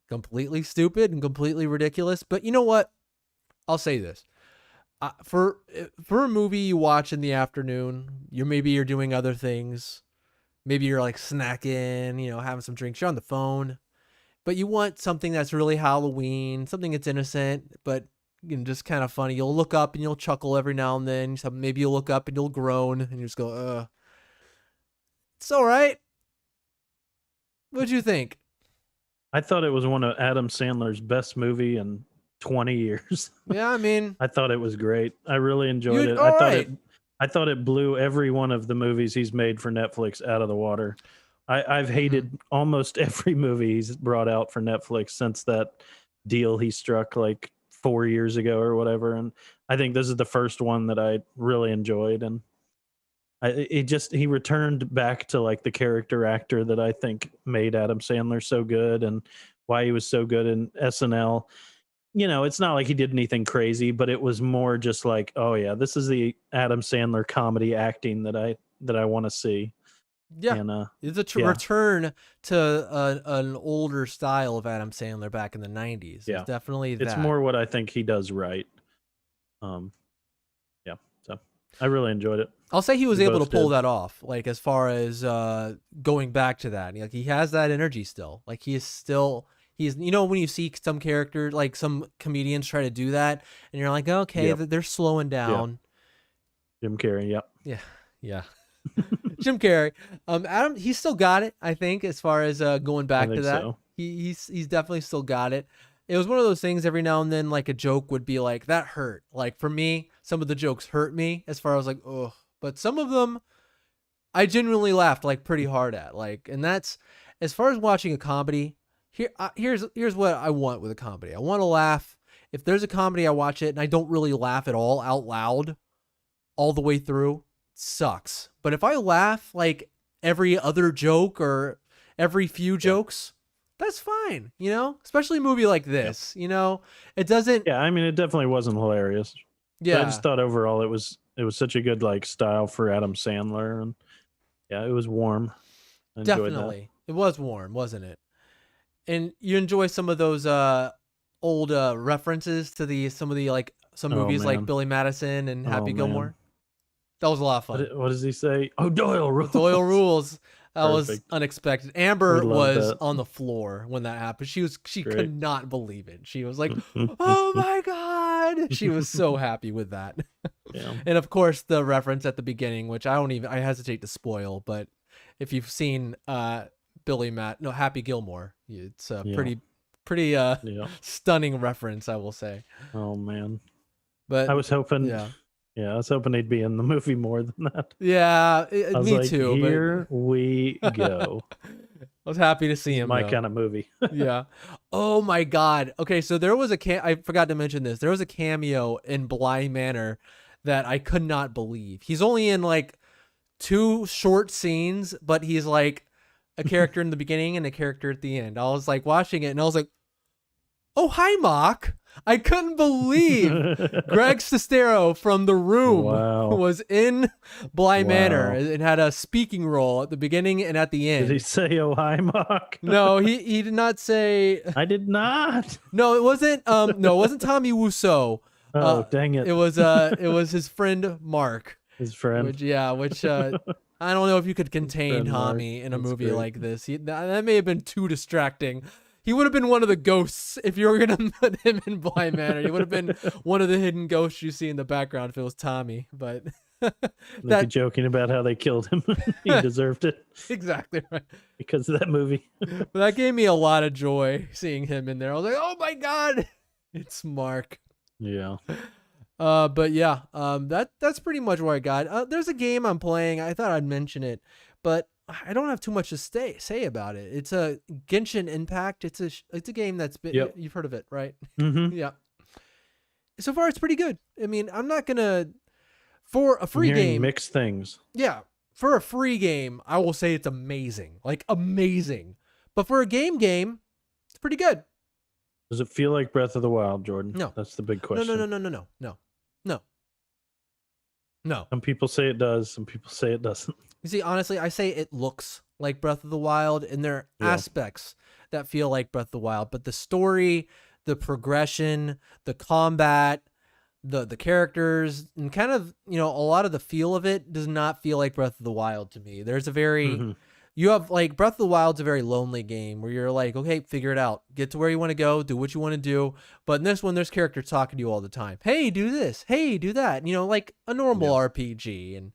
completely stupid and completely ridiculous. But you know what? I'll say this. For a movie you watch in the afternoon, you're doing other things. Maybe you're like snacking, having some drinks. You're on the phone, but you want something that's really Halloween, something that's innocent, but just kind of funny. You'll look up and you'll chuckle every now and then. So maybe you'll look up and you'll groan and you just go, it's all right. What'd you think? I thought it was one of Adam Sandler's best movie in 20 years. Yeah, I mean, I thought it was great. I really enjoyed it. all right. I thought it blew every one of the movies he's made for Netflix out of the water. I've hated almost every movie he's brought out for Netflix since that deal he struck like 4 years ago or whatever. And I think this is the first one that I really enjoyed. And he returned back to like the character actor that I think made Adam Sandler so good and why he was so good in SNL. It's not like he did anything crazy, but it was more just like, oh yeah, this is the Adam Sandler comedy acting that I want to see. Yeah, And it's a return to an older style of Adam Sandler back in the 90s. Yeah, It's definitely that. It's more what I think he does right. Yeah, so I really enjoyed it. I'll say he was We able to both pull did. that off, like as far as going back to that. Like he has that energy still. Like he's when you see some character, like some comedians try to do that, and you're like, okay, Yep. they're slowing down. Jim Carrey, yep. Yeah. Jim Carrey. Adam, he's still got it, I think, as far as going back to that. So. He's definitely still got it. It was one of those things every now and then, like a joke would be like, that hurt. Like for me, some of the jokes hurt me as far as like, oh, but some of them I genuinely laughed like pretty hard at. Like, and that's as far as watching a comedy. Here's what I want with a comedy. I want to laugh. If there's a comedy, I watch it and I don't really laugh at all out loud all the way through. Sucks. But if I laugh like every other joke or every few jokes, that's fine, especially a movie like this, it doesn't. Yeah, I mean, it definitely wasn't hilarious. Yeah. But I just thought overall it was such a good like style for Adam Sandler, and yeah, it was warm. I enjoyed Definitely. It was warm, wasn't it? And you enjoy some of those old references to some of the some movies like Billy Madison and Happy Gilmore. That was a lot of fun. What does he say? Oh, Doyle rules. Doyle rules. That was unexpected. Amber was that. on the floor when that happened. She could not believe it. She was like, "Oh my god!" She was so happy with that. Yeah. And of course, the reference at the beginning, which I hesitate to spoil, but if you've seen Happy Gilmore, it's a pretty stunning reference, I will say. Oh man. But I was hoping. Yeah, I was hoping he'd be in the movie more than that. Yeah, me like, too. Here we go. I was happy to see him. My kind of movie. Yeah. Oh my god. Okay, so there was I forgot to mention this. There was a cameo in Bly Manor that I could not believe. He's only in like 2 short scenes, but he's like a character in the beginning and a character at the end. I was like watching it and I was like, "Oh, hi, Mock." I couldn't believe Greg Sestero from The Room was in Bly Manor and had a speaking role at the beginning and at the end. Did he say, "Oh, hi, Mock"? No, he did not say. I did not. No, it wasn't. No, it wasn't Tommy Wiseau. Oh, dang it! It was his friend Mark. His friend. Which I don't know if you could contain Tommy in a movie like this. That may have been too distracting. He would have been one of the ghosts if you were going to put him in Bly Manor. He would have been one of the hidden ghosts you see in the background if it was Tommy. But that joking about how they killed him. He deserved it. Exactly right. Because of that movie. But that gave me a lot of joy seeing him in there. I was like, oh my God, it's Mark. Yeah. But yeah, that's pretty much what I got. There's a game I'm playing. I thought I'd mention it, but I don't have too much to say about it. It's a Genshin Impact. It's a game that's been, Yep. you've heard of it, right? Mm-hmm. Yeah. So far, it's pretty good. I mean, I'm not gonna for a I'm free hearing game. mixed things. Yeah, for a free game, I will say it's amazing, like amazing. But for a game, it's pretty good. Does it feel like Breath of the Wild, Jordan? No, That's the big no, question. no, no, no, no, no, no, no, no. Some people say it does. Some people say it doesn't. You see, honestly, I say it looks like Breath of the Wild, and there are Yeah. aspects that feel like Breath of the Wild, but the story, the progression, the combat, the characters, and kind of, you know, a lot of the feel of it does not feel like Breath of the Wild to me. There's a very Mm-hmm. you have like Breath of the Wild's a very lonely game where you're like, okay, figure it out, get to where you want to go, do what you want to do. But in this one, there's characters talking to you all the time. Hey, do this. Hey, do that. You know, like a normal RPG, and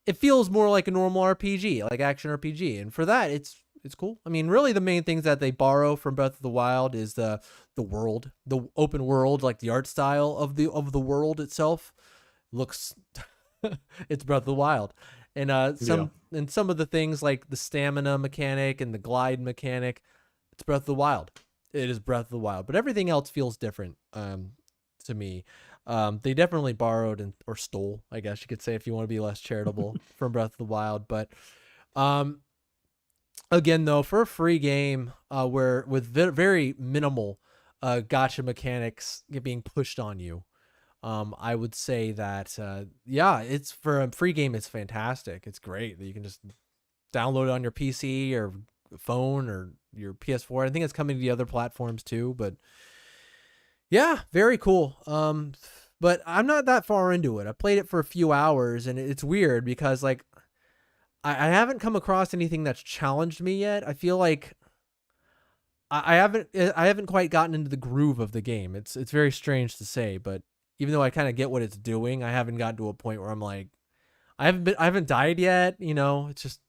it feels more like a normal RPG, like action RPG. And for that, it's cool. I mean, really, the main things that they borrow from Breath of the Wild is the world, the open world, like the art style of the world itself looks. It's Breath of the Wild, and some of the things like the stamina mechanic and the glide mechanic, it's Breath of the Wild. It is Breath of the Wild, but everything else feels different to me. They definitely borrowed or stole, I guess you could say, if you want to be less charitable, from Breath of the Wild. But again, though, for a free game where with very minimal gotcha mechanics being pushed on you, I would say that, yeah, it's for a free game. It's fantastic. It's great that you can just download it on your PC or phone or your PS4. I think it's coming to the other platforms too, but yeah, very cool. But I'm not that far into it. I played it for a few hours, and it's weird because like I haven't come across anything that's challenged me yet. I feel like I haven't quite gotten into the groove of the game. It's very strange to say, but even though I kind of get what it's doing, I haven't gotten to a point where I'm like, I haven't died yet. You know, it's just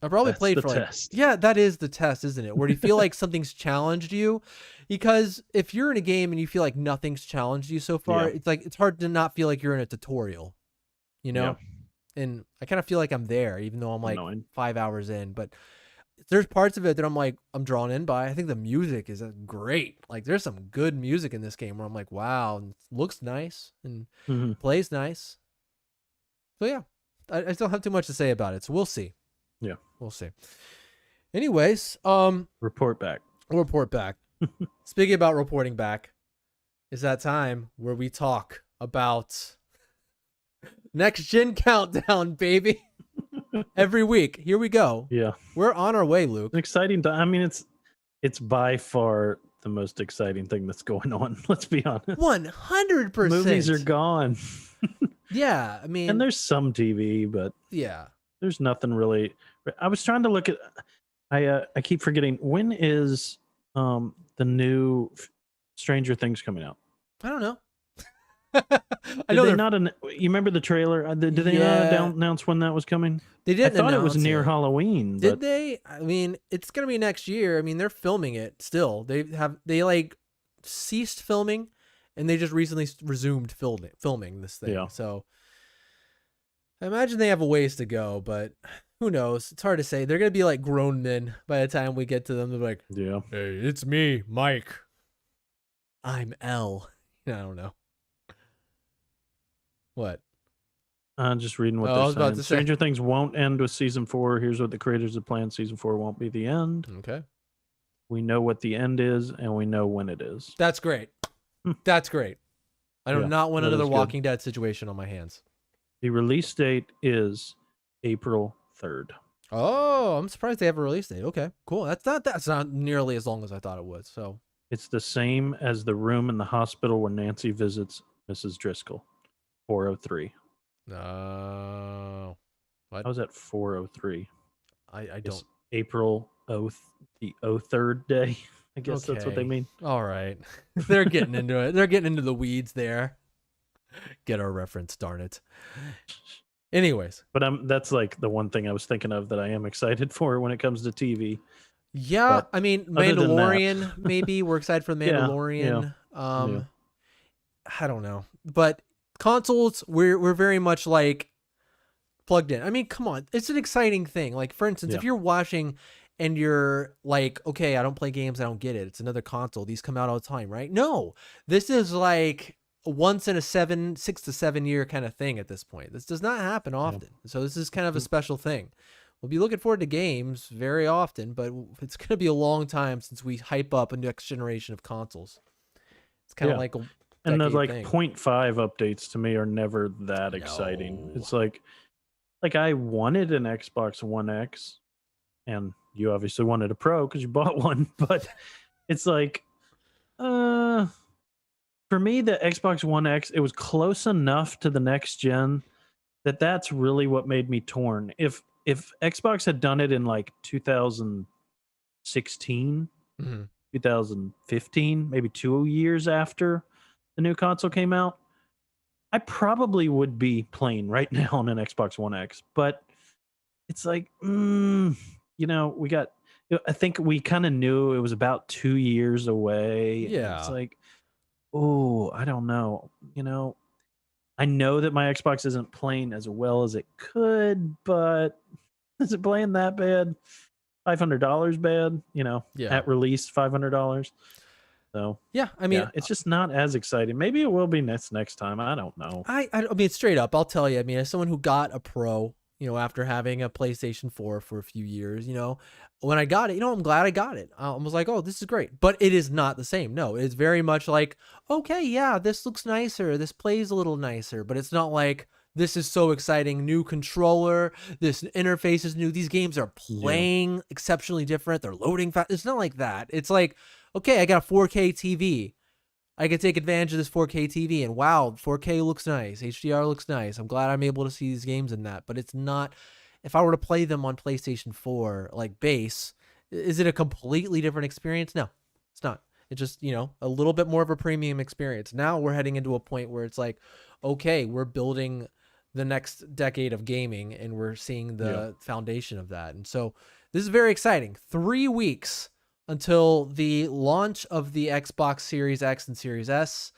I probably That's played the for like, test. yeah, that is the test, isn't it? Where do you feel like something's challenged you? Because if you're in a game and you feel like nothing's challenged you so far, Yeah. it's like it's hard to not feel like you're in a tutorial, you know? Yeah. And I kind of feel like I'm there, even though I'm like Annoying. 5 hours in. But there's parts of it that I'm like, I'm drawn in by. I think the music is great. Like there's some good music in this game where I'm like, wow, and it looks nice and Mhm. plays nice. So yeah, I still have too much to say about it. So we'll see. Yeah. We'll see. Anyways, Report back. we'll report back. Speaking about reporting back, is that time where we talk about next gen countdown, baby. Every week. Here we go. Yeah. We're on our way, Luke. An exciting time. I mean, it's by far the most exciting thing that's going on. Let's be honest. 100%. Movies are gone. Yeah, I mean, And there's some TV, but yeah. there's nothing really. I was trying to look at. I keep forgetting, when is the new Stranger Things coming out? I don't know. I know they not. You remember the trailer? Did they not announce when that was coming? They didn't. I thought it was announce near Halloween. Did they? I mean, it's gonna be next year. I mean, they're filming it still. They like ceased filming, and they just recently resumed filming this thing. Yeah. So I imagine they have a ways to go, but who knows? It's hard to say. They're gonna be like grown men by the time we get to them. They're like, Yeah. "Hey, it's me, Mike. I'm L." I don't know. What? Just reading what I they're was about saying. to say. Stranger Things won't end with season 4. Here's what the creators have planned. Season 4 won't be the end. Okay. We know what the end is, and we know when it is. That's great. That's great. I do Yeah, not want that another is good. Walking Dead situation on my hands. The release date is April 3rd. Oh, I'm surprised they have a release date. Okay, cool. That's not nearly as long as I thought it was. So It's the same as the room in the hospital when Nancy visits Mrs. Driscoll. 403. no, How was that 403? I It's don't. April the 03rd day. I guess that's what they Okay. mean. All right, they're getting into it. They're getting into the weeds there. Get our reference, darn it. Anyways, But that's like the one thing I was thinking of that I am excited for when it comes to TV. yeah, But I mean, other than that- Mandalorian. Maybe we're excited for the Yeah, Mandalorian. yeah. I don't know, but consoles, we're very much like plugged in. I mean, come on, it's an exciting thing. Like, for instance, Yeah. if you're watching and you're like, okay, I don't play games, I don't get it. It's another console. These come out all the time, right? No, this is like once in a 6 to 7 year kind of thing at this point. This does not happen Yeah. often. So this is kind of a Mm. special thing. We'll be looking forward to games very often, but it's going to be a long time since we hype up a next generation of consoles. It's kind of Yeah. like a And the decade like thing. 0.5 updates to me are never that exciting. No. It's like I wanted an Xbox One X, and you obviously wanted a Pro because you bought one, but it's like, for me, the Xbox One X, it was close enough to the next gen that's really what made me torn. If Xbox had done it in like 2016, Mhm. 2015, maybe 2 years after the new console came out, I probably would be playing right now on an Xbox One X. But it's like, we got. I think we kind of knew it was about 2 years away. And it's Yeah. like, oh, I don't know. I know that my Xbox isn't playing as well as it could, but is it playing that bad? $500 bad? Yeah. At release, $500. So Yeah. I mean, yeah, it's just not as exciting. Maybe it will be next time. I don't know. I mean, straight up, I'll tell you. I mean, as someone who got a Pro, after having a PlayStation 4 for a few years, when I got it, I'm glad I got it. I was like, oh, this is great. But it is not the same. No, it's very much like, okay, yeah, this looks nicer. This plays a little nicer. But it's not like, this is so exciting. New controller. This interface is new. These games are Yeah. playing exceptionally different. They're loading fast. It's not like that. It's like, okay, I got a 4K TV. I can take advantage of this 4K TV, and wow, 4K looks nice. HDR looks nice. I'm glad I'm able to see these games in that, but it's not. If I were to play them on PlayStation 4, like base, is it a completely different experience? No, it's not. It's just, a little bit more of a premium experience. Now we're heading into a point where it's like, okay, we're building the next decade of gaming, and we're seeing the foundation of that. And so this is very exciting. 3 weeks until the launch of the Xbox Series X and Series S.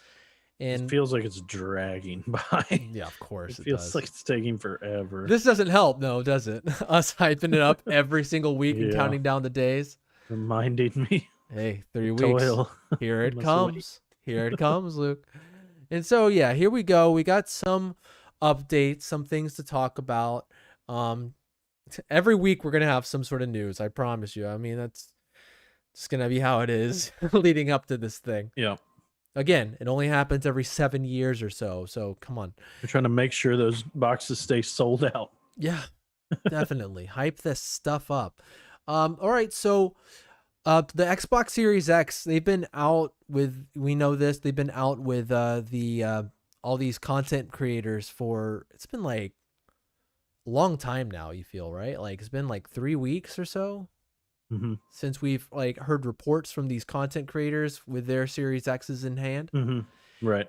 It And feels like it's dragging by. yeah, of course It it feels does. like it's taking forever. This doesn't help, though, does it? Us hyping it up every single week and Yeah. counting down the days. Reminding me. Hey, 3 weeks. Toil. Here it Must comes. Here it comes, Luke. And so, yeah, here we go. We got some updates, some things to talk about. Every week we're going to have some sort of news. I promise you. I mean, that's just going to be how it is leading up to this thing. Yeah. Again, it only happens every 7 years or so. So come on. We're trying to make sure those boxes stay sold out. Yeah, definitely. Hype this stuff up. All right. So the Xbox Series X, they've been out with, we know this, they've been out with all these content creators for, it's been like a long time now, you feel, right? Like it's been like 3 weeks or so. Mm-hmm. Since we've like heard reports from these content creators with their Series X's in hand. Mm-hmm. Right.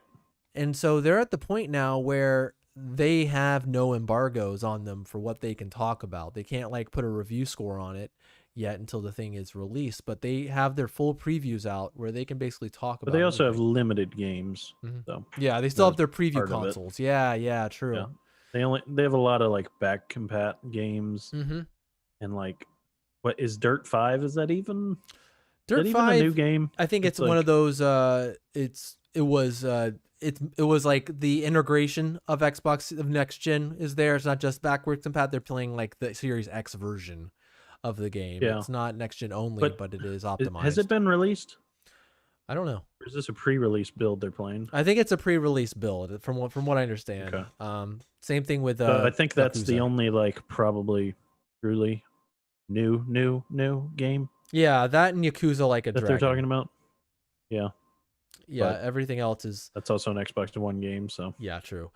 And so they're at the point now where they have no embargoes on them for what they can talk about. They can't like put a review score on it yet until the thing is released, but they have their full previews out where they can basically talk about But they also have anything. limited games. Mhm. So Yeah, they still have their part preview of it. consoles. Yeah, true. yeah. They have a lot of like back compat games Mm-hmm. and like, what is Dirt 5? Is that even Dirt even 5, a new game? I think it's It's one like- of those it was like the integration of Xbox of next gen is there. It's not just backwards compat. They're playing like the Series X version of the game. Yeah. It's not next gen only, But but it is optimized. Has it been released? I don't know. Or is this a pre-release build they're playing? I think it's a pre-release build from what I understand. Okay. Same thing with I think that's the Yakuza. only like probably truly new game Yeah, that and Yakuza Like a that Dragon. they're talking about. Yeah, Yeah, but- everything else is that's also an Xbox One game. So yeah, true.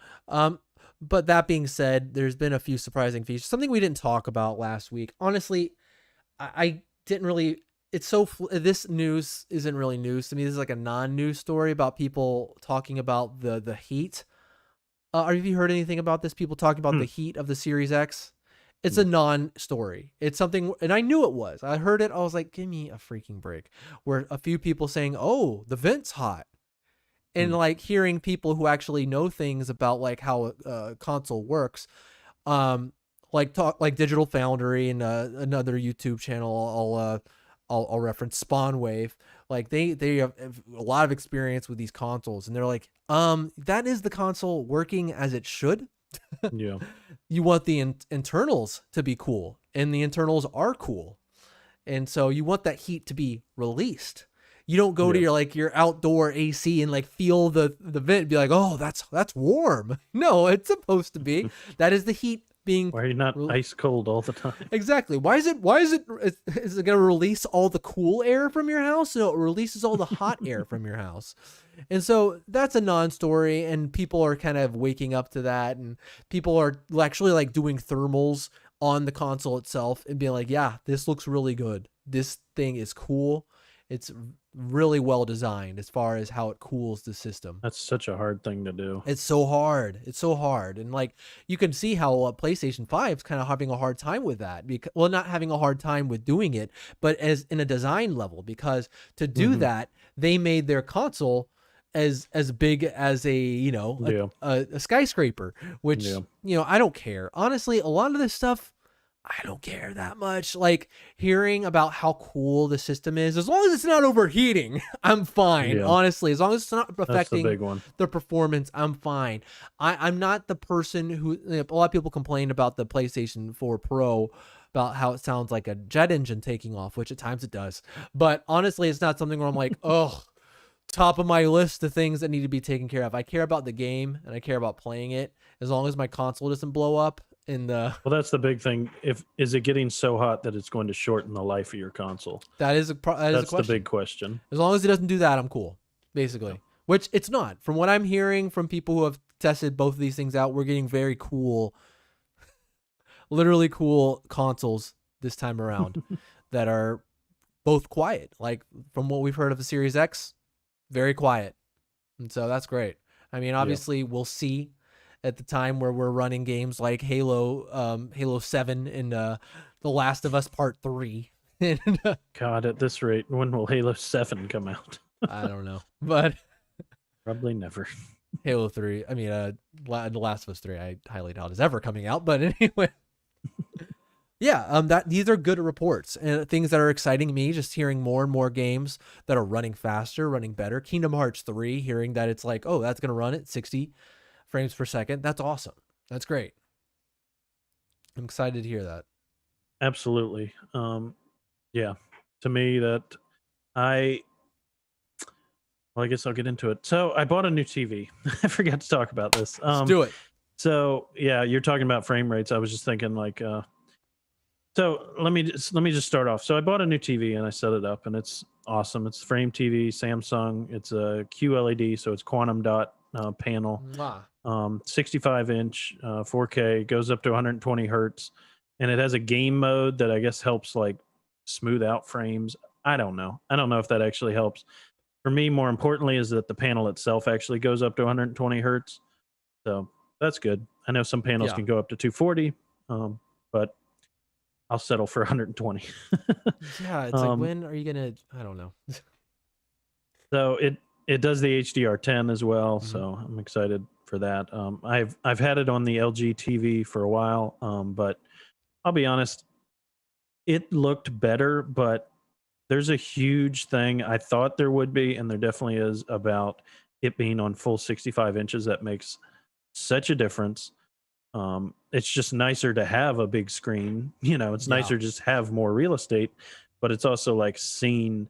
But that being said, there's been a few surprising features. Something we didn't talk about last week. Honestly, I didn't really. It's so this news isn't really news to me. This is like a non-news story about people talking about the heat. Have you heard anything about this? People talking about the heat of the Series X. It's a non-story. It's something, and I knew it was. I heard it. I was like, give me a freaking break. Where a few people saying, "Oh, the vent's hot," and like hearing people who actually know things about like how a console works. Like talk like Digital Foundry and another YouTube channel I'll reference, Spawnwave. Like they have a lot of experience with these consoles, and they're like, that is the console working as it should. Yeah. You want the internals to be cool, and the internals are cool, and so you want that heat to be released. You don't go to Yeah. your outdoor AC and like feel the vent and be like, oh, that's warm. No, it's supposed to be. That is the heat being. Why are you not ice cold all the time? Exactly. Is it going to release all the cool air from your house? No, it releases all the hot air from your house. And so that's a non-story, and people are kind of waking up to that, and people are actually like doing thermals on the console itself and being like, yeah, this looks really good. This thing is cool. It's really well designed as far as how it cools the system. That's such a hard thing to do. It's so hard. It's so hard. And like you can see how PlayStation 5 is kind of having a hard time with that. Because, well, not having a hard time with doing it, but as in a design level, because to do that, they made their console as big as a skyscraper, which I don't care. Honestly, a lot of this stuff I don't care that much. Like hearing about how cool the system is, as long as it's not overheating, I'm fine. Yeah. Honestly, as long as it's not affecting the big one. the performance, I'm fine. I'm not the person who, a lot of people complain about the PlayStation 4 Pro, about how it sounds like a jet engine taking off, which at times it does. But honestly, it's not something where I'm like, oh, top of my list of things that need to be taken care of. I care about the game and I care about playing it. As long as my console doesn't blow up. Well, that's the big thing. Is it getting so hot that it's going to shorten the life of your console? That's the big question. As long as it doesn't do that, I'm cool, basically. Which it's not. From what I'm hearing from people who have tested both of these things out, we're getting very cool, literally cool consoles this time around that are both quiet. Like from what we've heard of the Series X, very quiet. And so that's great. I mean, obviously we'll see at the time where we're running games like Halo 7 and The Last of Us Part 3. God, at this rate, when will Halo 7 come out? I don't know, but probably never. Halo 3, I mean, The Last of Us 3, I highly doubt is ever coming out, but anyway. Yeah, these are good reports and things that are exciting me, just hearing more and more games that are running faster, running better. Kingdom Hearts 3, hearing that it's like, oh, that's going to run at 60 frames per second. That's awesome. That's great. I'm excited to hear that. Absolutely. Yeah. To me, I guess I'll get into it. So I bought a new TV. I forgot to talk about this. Let's do it. So yeah, you're talking about frame rates. I was just thinking like, so let me just start off. So I bought a new TV and I set it up, and it's awesome. It's frame TV, Samsung. It's a QLED, so it's quantum dot panel. 65-inch 4K, goes up to 120 hertz, and it has a game mode that I guess helps like smooth out frames. I don't know if that actually helps. For me, more importantly, is that the panel itself actually goes up to 120 hertz, so that's good. I know some panels can go up to 240, but I'll settle for 120. Yeah, it's like, when are you gonna? I don't know. So it does the HDR10 as well, so I'm excited for that. I've had it on the LG TV for a while, but I'll be honest, it looked better, but there's a huge thing I thought there would be, and there definitely is, about it being on full 65 inches. That makes such a difference. It's just nicer to have a big screen. It's nicer to just have more real estate, but it's also like seeing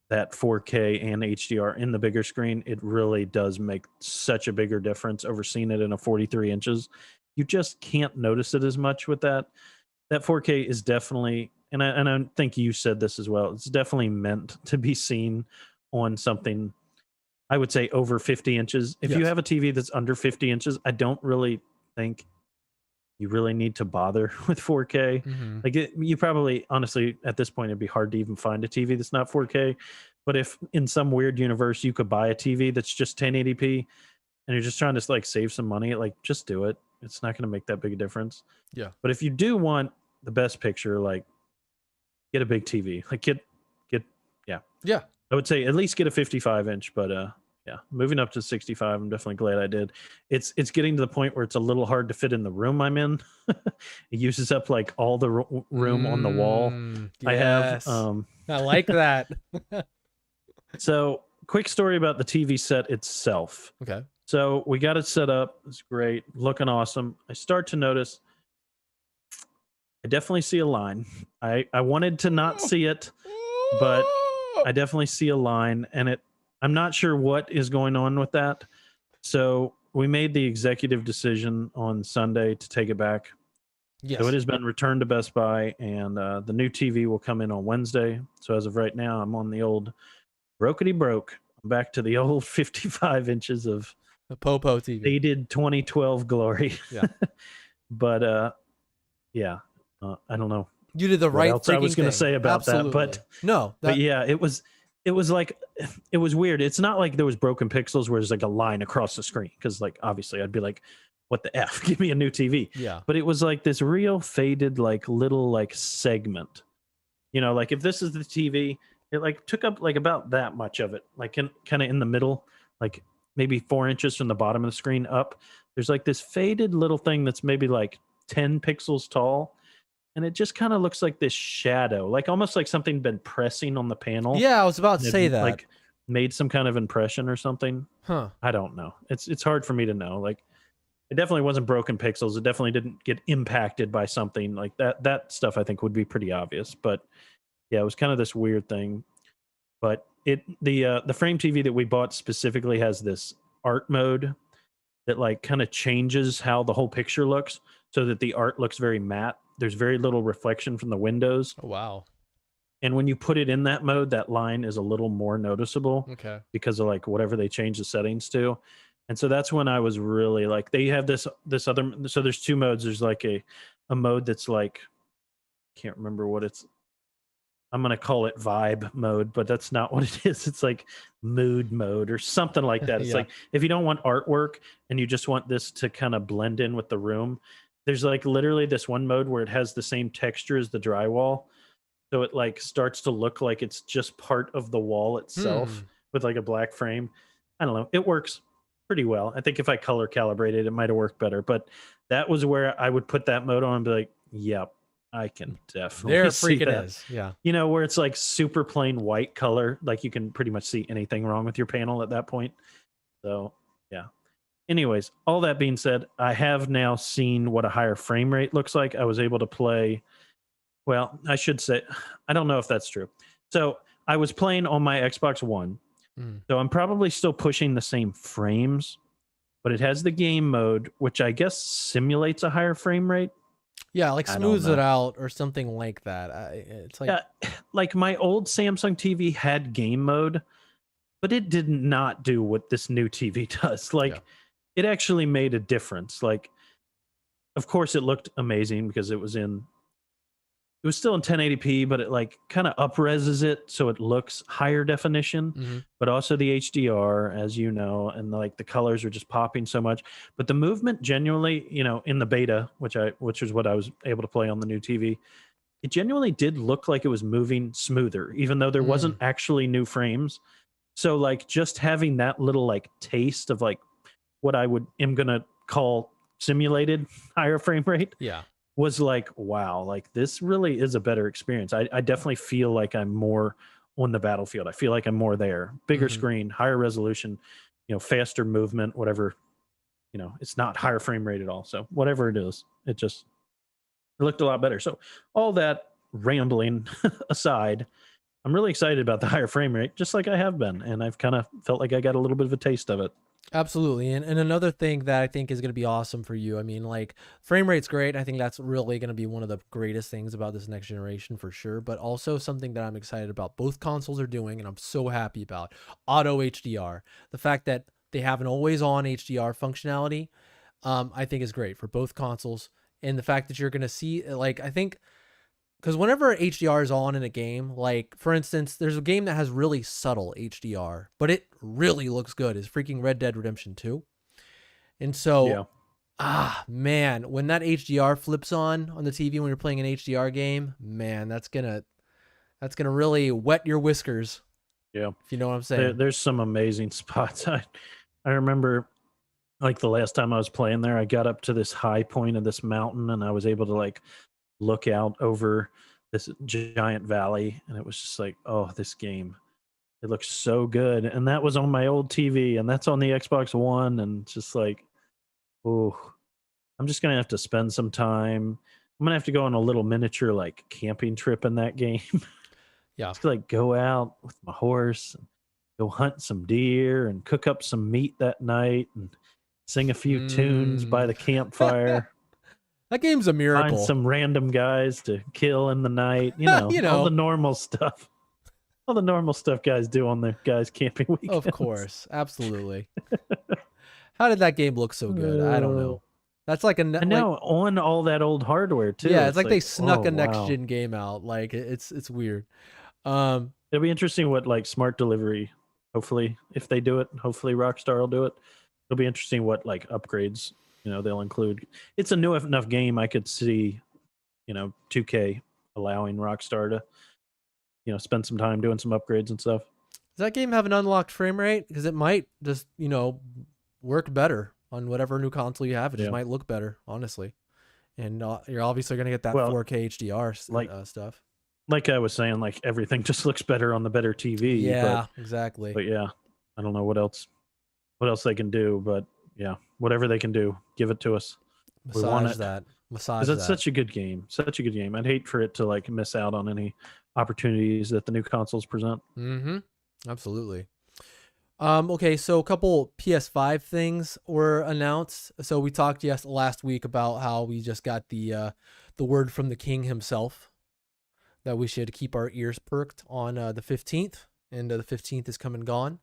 that 4K and HDR in the bigger screen. It really does make such a bigger difference over seeing it in a 43 inches. You just can't notice it as much with that. That 4K is definitely, and I think you said this as well, it's definitely meant to be seen on something, I would say, over 50 inches. If you have a TV that's under 50 inches, I don't really think you really need to bother with 4K. Like you probably, honestly, at this point, it'd be hard to even find a TV that's not 4K. But if in some weird universe you could buy a TV that's just 1080p and you're just trying to like save some money, like just do it. It's not going to make that big a difference. Yeah. But if you do want the best picture, like get a big TV. Like get yeah. Yeah. I would say at least get a 55 inch, but Yeah, moving up to 65, I'm definitely glad I did. It's getting to the point where it's a little hard to fit in the room I'm in. It uses up like all the room on the wall I have. Yes. I like that. So quick story about the TV set itself. Okay. So we got it set up. It's great, looking awesome. I start to notice I definitely see a line. I wanted to not see it, but I definitely see a line, and I'm not sure what is going on with that. So we made the executive decision on Sunday to take it back. So it Yes. has been returned to Best Buy, and the new TV will come in on Wednesday. So as of right now, I'm on the old brokety broke. I'm back to the old 55 inches of The Popo TV. faded 2012 glory. Yeah. But yeah, I don't know You did the what right else I was going going to to say about Absolutely. that, No, but yeah, it was like it was weird. It's not like there was broken pixels where there's like a line across the screen, because like obviously I'd be like, what the f? Give me a new TV. yeah. But it was like this real faded like little like segment. You know, like if this is the TV, it like took up like about that much of it, like kind of in the middle, like maybe 4 inches from the bottom of the screen up. There's like this faded little thing that's maybe like 10 pixels tall, and it just kind of looks like this shadow, like almost like something been pressing on the panel. Yeah, I was about to And say it, that. like made some kind of impression or something. Huh. I don't know. It's hard for me to know. Like it definitely wasn't broken pixels. It definitely didn't get impacted by something like that. That stuff I think would be pretty obvious. But yeah, it was kind of this weird thing. But the frame TV that we bought specifically has this art mode that like kind of changes how the whole picture looks, so that the art looks very matte. There's very little reflection from the windows. Oh, wow. And when you put it in that mode, that line is a little more noticeable Okay. because of like whatever they change the settings to. And so that's when I was really like, they have this other, so there's two modes. There's like a mode that's like, can't remember what it's, I'm going to call it vibe mode, but that's not what it is. It's like mood mode or something like that. It's Yeah. like if you don't want artwork and you just want this to kind of blend in with the room, there's like literally this one mode where it has the same texture as the drywall. So it like starts to look like it's just part of the wall itself with like a black frame. I don't know. It works pretty well. I think if I color calibrated, it might have worked better. But that was where I would put that mode on and be like, yep, I can definitely There see freaking that. is. Yeah. You know, where it's like super plain white color, like you can pretty much see anything wrong with your panel at that point. So yeah. Anyways, all that being said, I have now seen what a higher frame rate looks like. I was able to play, well, I should say, I don't know if that's true. So I was playing on my Xbox One. So I'm probably still pushing the same frames, but it has the game mode, which I guess simulates a higher frame rate. Yeah, like I don't smooths it know. out or something like that. It's like, Yeah, like my old Samsung TV had game mode, but it did not do what this new TV does. Like Yeah. it actually made a difference. Like, of course, it looked amazing because it was still in 1080p, but it like kind of upreses it so it looks higher definition, but also the HDR, as you know, and like the colors are just popping so much. But the movement genuinely, you know, in the beta, which is what I was able to play on the new TV, it genuinely did look like it was moving smoother, even though there wasn't actually new frames. So like just having that little like taste of like what am gonna call simulated higher frame rate, yeah. was like, wow, like this really is a better experience. I definitely feel like I'm more on the battlefield. I feel like I'm more there. Bigger screen, higher resolution, you know, faster movement, whatever. You know, it's not higher frame rate at all. So whatever it is, it looked a lot better. So all that rambling aside, I'm really excited about the higher frame rate, just like I have been. And I've kind of felt like I got a little bit of a taste of it. Absolutely. And another thing that I think is going to be awesome for you, I mean, like frame rate's great. I think that's really going to be one of the greatest things about this next generation for sure. But also something that I'm excited about both consoles are doing, and I'm so happy about auto HDR. The fact that they have an always on HDR functionality, I think is great for both consoles. And the fact that you're going to see, like, I think, because whenever HDR is on in a game, like for instance, there's a game that has really subtle HDR, but it really looks good. Is freaking Red Dead Redemption 2. And so, man, when that HDR flips on the TV when you're playing an HDR game, man, that's gonna really wet your whiskers. Yeah. If you know what I'm saying. There's some amazing spots. I remember like the last time I was playing there, I got up to this high point of this mountain and I was able to like look out over this giant valley, and it was just like, oh, this game, it looks so good. And that was on my old TV, and that's on the Xbox One, and just like, oh, I'm just gonna have to spend some time. I'm gonna have to go on a little miniature like camping trip in that game. Yeah. Just like go out with my horse, and go hunt some deer, and cook up some meat that night, and sing a few tunes by Mm. the campfire. That game's a Find miracle. some random guys to kill in the night. You know, You all the know, normal stuff. All the normal stuff guys do on their guys' camping weekends. of course, absolutely. How did that game look so good? I don't Uh, know. That's like a I know, on all that old hardware too. yeah, it's like they oh snuck a next wow. gen game out. Like it's weird. Um, It'll be interesting what like smart delivery. Hopefully, if they do it, hopefully Rockstar will do it. It'll be interesting what like upgrades they'll include. It's a new enough game. I could see 2K allowing Rockstar to spend some time doing some upgrades and stuff. does that game have an unlocked frame rate? Because it might just work better on whatever new console you have. It just Yeah. might look better, honestly. And you're obviously gonna get that Well, 4K HDR like stuff. like I was saying, like everything just looks better on the better TV. Yeah, exactly. But yeah, I don't know what else they can do, but yeah, whatever they can do, give it to us. We want Massage it. that. Massage Because that. it's such a good game. Such a good game. I'd hate for it to like miss out on any opportunities that the new consoles present. Mm-hmm. Absolutely. Okay, so a couple PS5 things were announced. So we talked last week about how we just got the word from the king himself that we should keep our ears perked on the 15th, and the 15th is come and gone.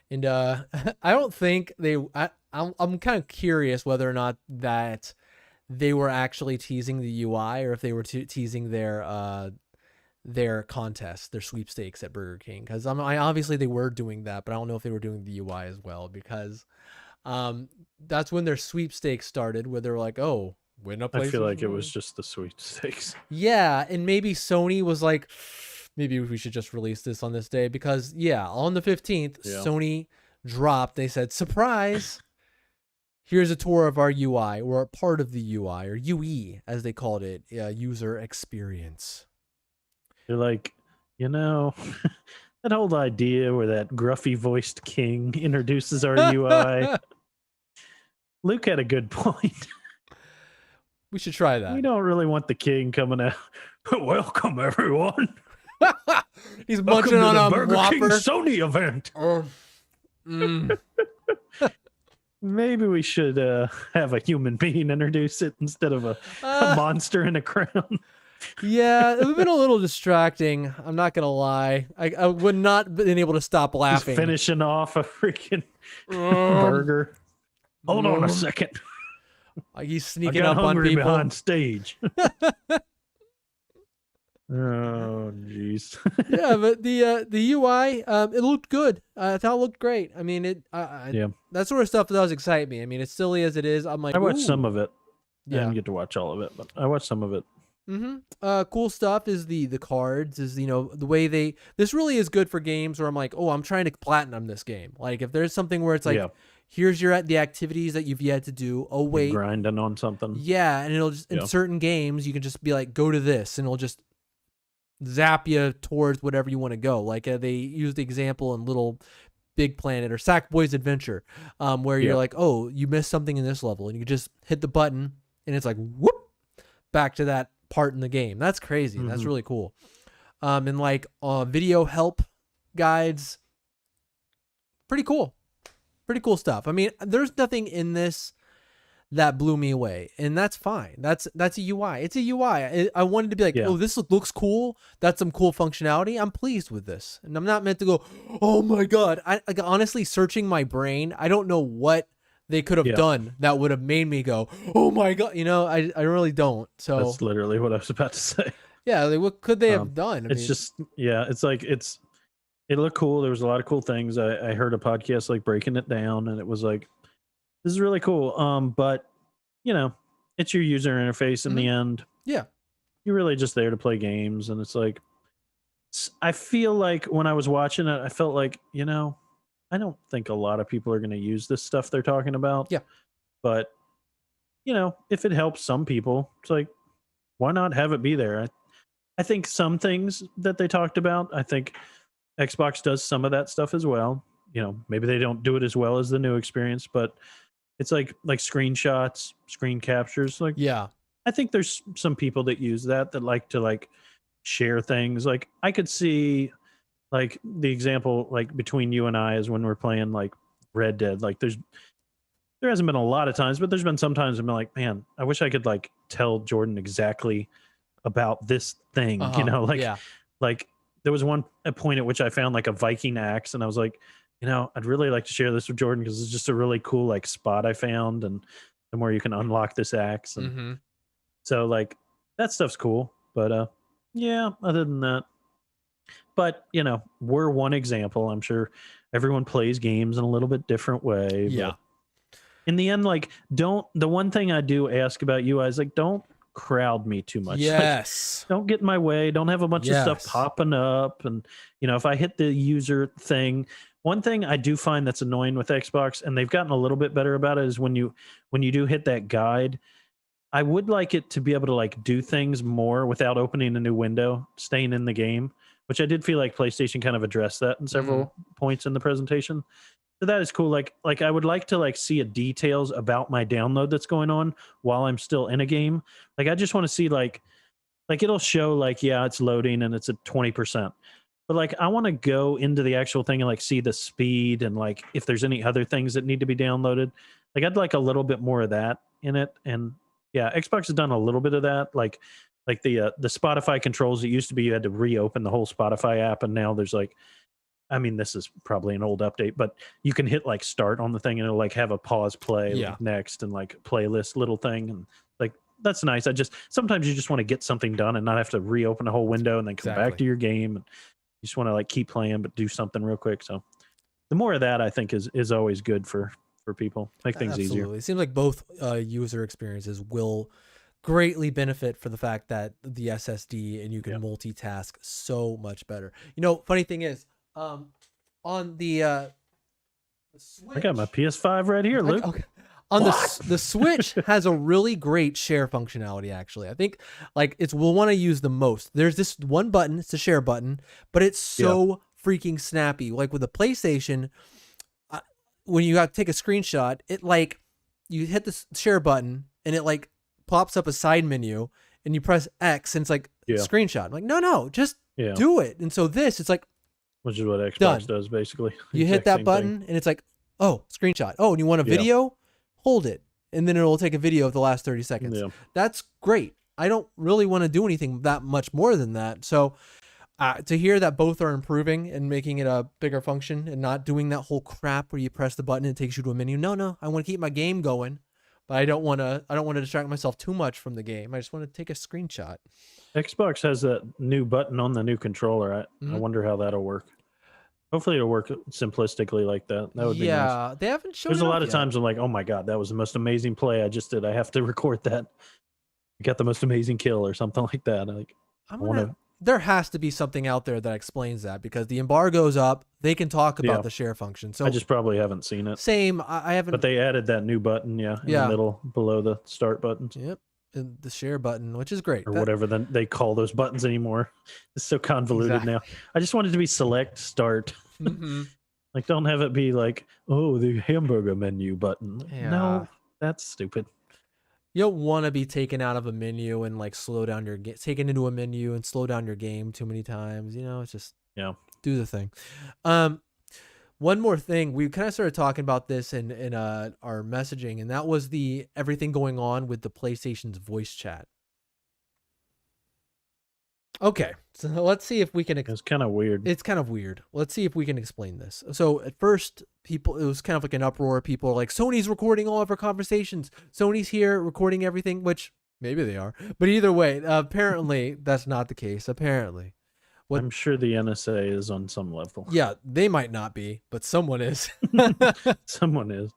And I don't think I'm kind of curious whether or not that they were actually teasing the UI, or if they were teasing their contest, their sweepstakes at Burger King. Because I obviously they were doing that, but I don't know if they were doing the UI as well, because that's when their sweepstakes started, where they're like, oh, win a PlayStation. I feel like it was just the sweepstakes. Yeah, and maybe Sony was like, maybe we should just release this on this day, because on the 15th, Sony dropped. They said, surprise. Here's a tour of our UI, or a part of the UI, or UE as they called it, user experience. They're like, that whole idea where that gruffy voiced king introduces our UI. Luke had a good point. We should try that. We don't really want the king coming out. Welcome, everyone. He's munching on a Burger Whopper. King Sony event. Maybe we should have a human being introduce it instead of a monster in a crown. Yeah, it would have been a little distracting. I'm not gonna lie. I would not have been able to stop laughing. He's finishing off a freaking burger. Hold on a second. He's sneaking up on hungry people behind stage. Oh, jeez. Yeah, but the UI, it looked good. I thought it looked great. I mean, that sort of stuff does excite me. I mean, as silly as it is, I'm like, I watched some of it. Yeah. I didn't get to watch all of it, but I watched some of it. Cool stuff is the cards, is the way this really is good for games where I'm like, oh, I'm trying to platinum this game. Like if there's something where it's like, here's the activities that you've yet to do. Oh wait, you're grinding on something. Yeah, and it'll just in certain games you can just be like, go to this, and it'll just zap you towards whatever you want to go. Like they used the example in Little Big Planet or Sackboy's Adventure, where you're like, oh, you missed something in this level, and you just hit the button, and it's like whoop, back to that part in the game. That's crazy. That's really cool. And like video help guides, pretty cool stuff. I mean, there's nothing in this that blew me away, and that's fine. That's a UI. It's a UI. I wanted to be like, oh, this looks cool. That's some cool functionality. I'm pleased with this, and I'm not meant to go, oh my god. Honestly, searching my brain, I don't know what they could have done that would have made me go, oh my god. I really don't. So that's literally what I was about to say. Yeah, what could they have done? It's like it looked cool. There was a lot of cool things. I heard a podcast like breaking it down, and it was like, this is really cool. But it's your user interface in the end. Yeah. You're really just there to play games, and it's like I feel like when I was watching it, I felt like, I don't think a lot of people are going to use this stuff they're talking about. Yeah. But, if it helps some people, it's like, why not have it be there? I think some things that they talked about, I think Xbox does some of that stuff as well. Maybe they don't do it as well as the new experience, but it's like screenshots, screen captures. Like, Yeah. I think there's some people that use that like to like share things. Like, I could see like the example like between you and I is when we're playing like Red Dead. Like, there hasn't been a lot of times, but there's been some times I'm like, man, I wish I could like tell Jordan exactly about this thing. Like Yeah. like there was a point at which I found like a Viking axe, and I was like, I'd really like to share this with Jordan because it's just a really cool like spot I found, and where you can unlock this axe. And Mm-hmm. so like that stuff's cool. But yeah, other than that. But we're one example. I'm sure everyone plays games in a little bit different way. Yeah. But in the end, like, the one thing I do ask about UI is like, don't crowd me too much. Like, Yes. don't get in my way. Don't have a bunch of stuff Yes. popping up. And if I hit the user thing, one thing I do find that's annoying with Xbox, and they've gotten a little bit better about it, is when you do hit that guide, I would like it to be able to like do things more without opening a new window, staying in the game, which I did feel like PlayStation kind of addressed that in several points in the presentation. So that is cool. Like I would like to like see a details about my download that's going on while I'm still in a game. Like, I just want to see like it'll show like, yeah, it's loading and it's at 20%. But like, I want to go into the actual thing and like see the speed and like if there's any other things that need to be downloaded. Like, I'd like a little bit more of that in it. And yeah, Xbox has done a little bit of that. Like the Spotify controls, it used to be you had to reopen the whole Spotify app, and now there's like, I mean, this is probably an old update, but you can hit like start on the thing and it'll like have a pause play, like next, and like playlist little thing. And like, that's nice. Sometimes you just want to get something done and not have to reopen a whole window and then come back to your game. And you just want to like keep playing, but do something real quick. So the more of that, I think is always good for people. Make things easier. It seems like both user experiences will greatly benefit for the fact that the SSD and you can multitask so much better. Funny thing is, on the Switch, I got my PS5 right here, Luke. Okay. On the Switch has a really great share functionality. Actually, I think like we'll want to use the most. There's this one button, it's a share button, but it's so freaking snappy. Like with the PlayStation, when you have to take a screenshot, it like you hit the share button and it like pops up a side menu and you press X and it's like screenshot. I'm like, no, just do it. And so it's like, which is what Xbox does basically. You hit that button and it's like, oh, screenshot. Oh, and you want a video? Hold it. And then it'll take a video of the last 30 seconds. Yeah. That's great. I don't really want to do anything that much more than that. So to hear that both are improving and making it a bigger function and not doing that whole crap where you press the button and it takes you to a menu. No, I want to keep my game going, but I don't want to distract myself too much from the game. I just want to take a screenshot. Xbox has that new button on the new controller. I wonder how that'll work. Hopefully it'll work simplistically like that. That would be nice. Yeah, they haven't shown. There's a lot of times I'm like, oh my God, that was the most amazing play I just did. I have to record that. I got the most amazing kill or something like that. There has to be something out there that explains that, because the embargo's up. They can talk about the share function. So I just probably haven't seen it. Same. I haven't. But they added that new button, in the middle below the start buttons. Yep. And the share button, which is great. Or whatever then they call those buttons anymore. It's so convoluted now. I just wanted to be select, start. Like, don't have it be like, oh, the hamburger menu button. Yeah. No, that's stupid. You don't want to be taken out of a menu and like slow down your game, taken into a menu and slow down your game too many times. It's just do the thing. One more thing, we kind of started talking about this in our messaging, and that was everything going on with the PlayStation's voice chat. Okay, so let's see if we can. It's kind of weird. It's kind of weird. Let's see if we can explain this. So at first, it was kind of like an uproar. People are like, Sony's recording all of our conversations. Sony's here recording everything, which maybe they are. But either way, apparently that's not the case. Apparently. I'm sure the NSA is on some level. Yeah, they might not be, but someone is. Someone is.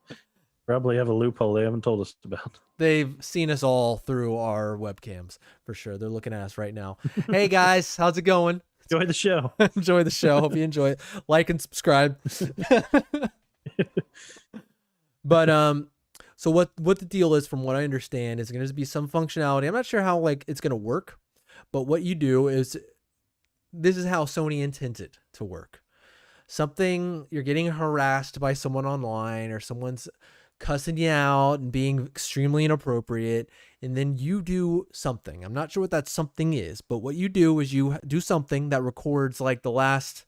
Probably have a loophole they haven't told us about. They've seen us all through our webcams for sure. They're looking at us right now. Hey guys, how's it going? Enjoy the show. Enjoy the show. Hope you enjoy it. Like and subscribe. But so what the deal is, from what I understand, is going to be some functionality. I'm not sure how like it's going to work, but what you do is, this is how Sony intends it to work. Something, you're getting harassed by someone online, or someone's cussing you out and being extremely inappropriate, and then you do something. I'm not sure what that something is, but what you do is you do something that records like the last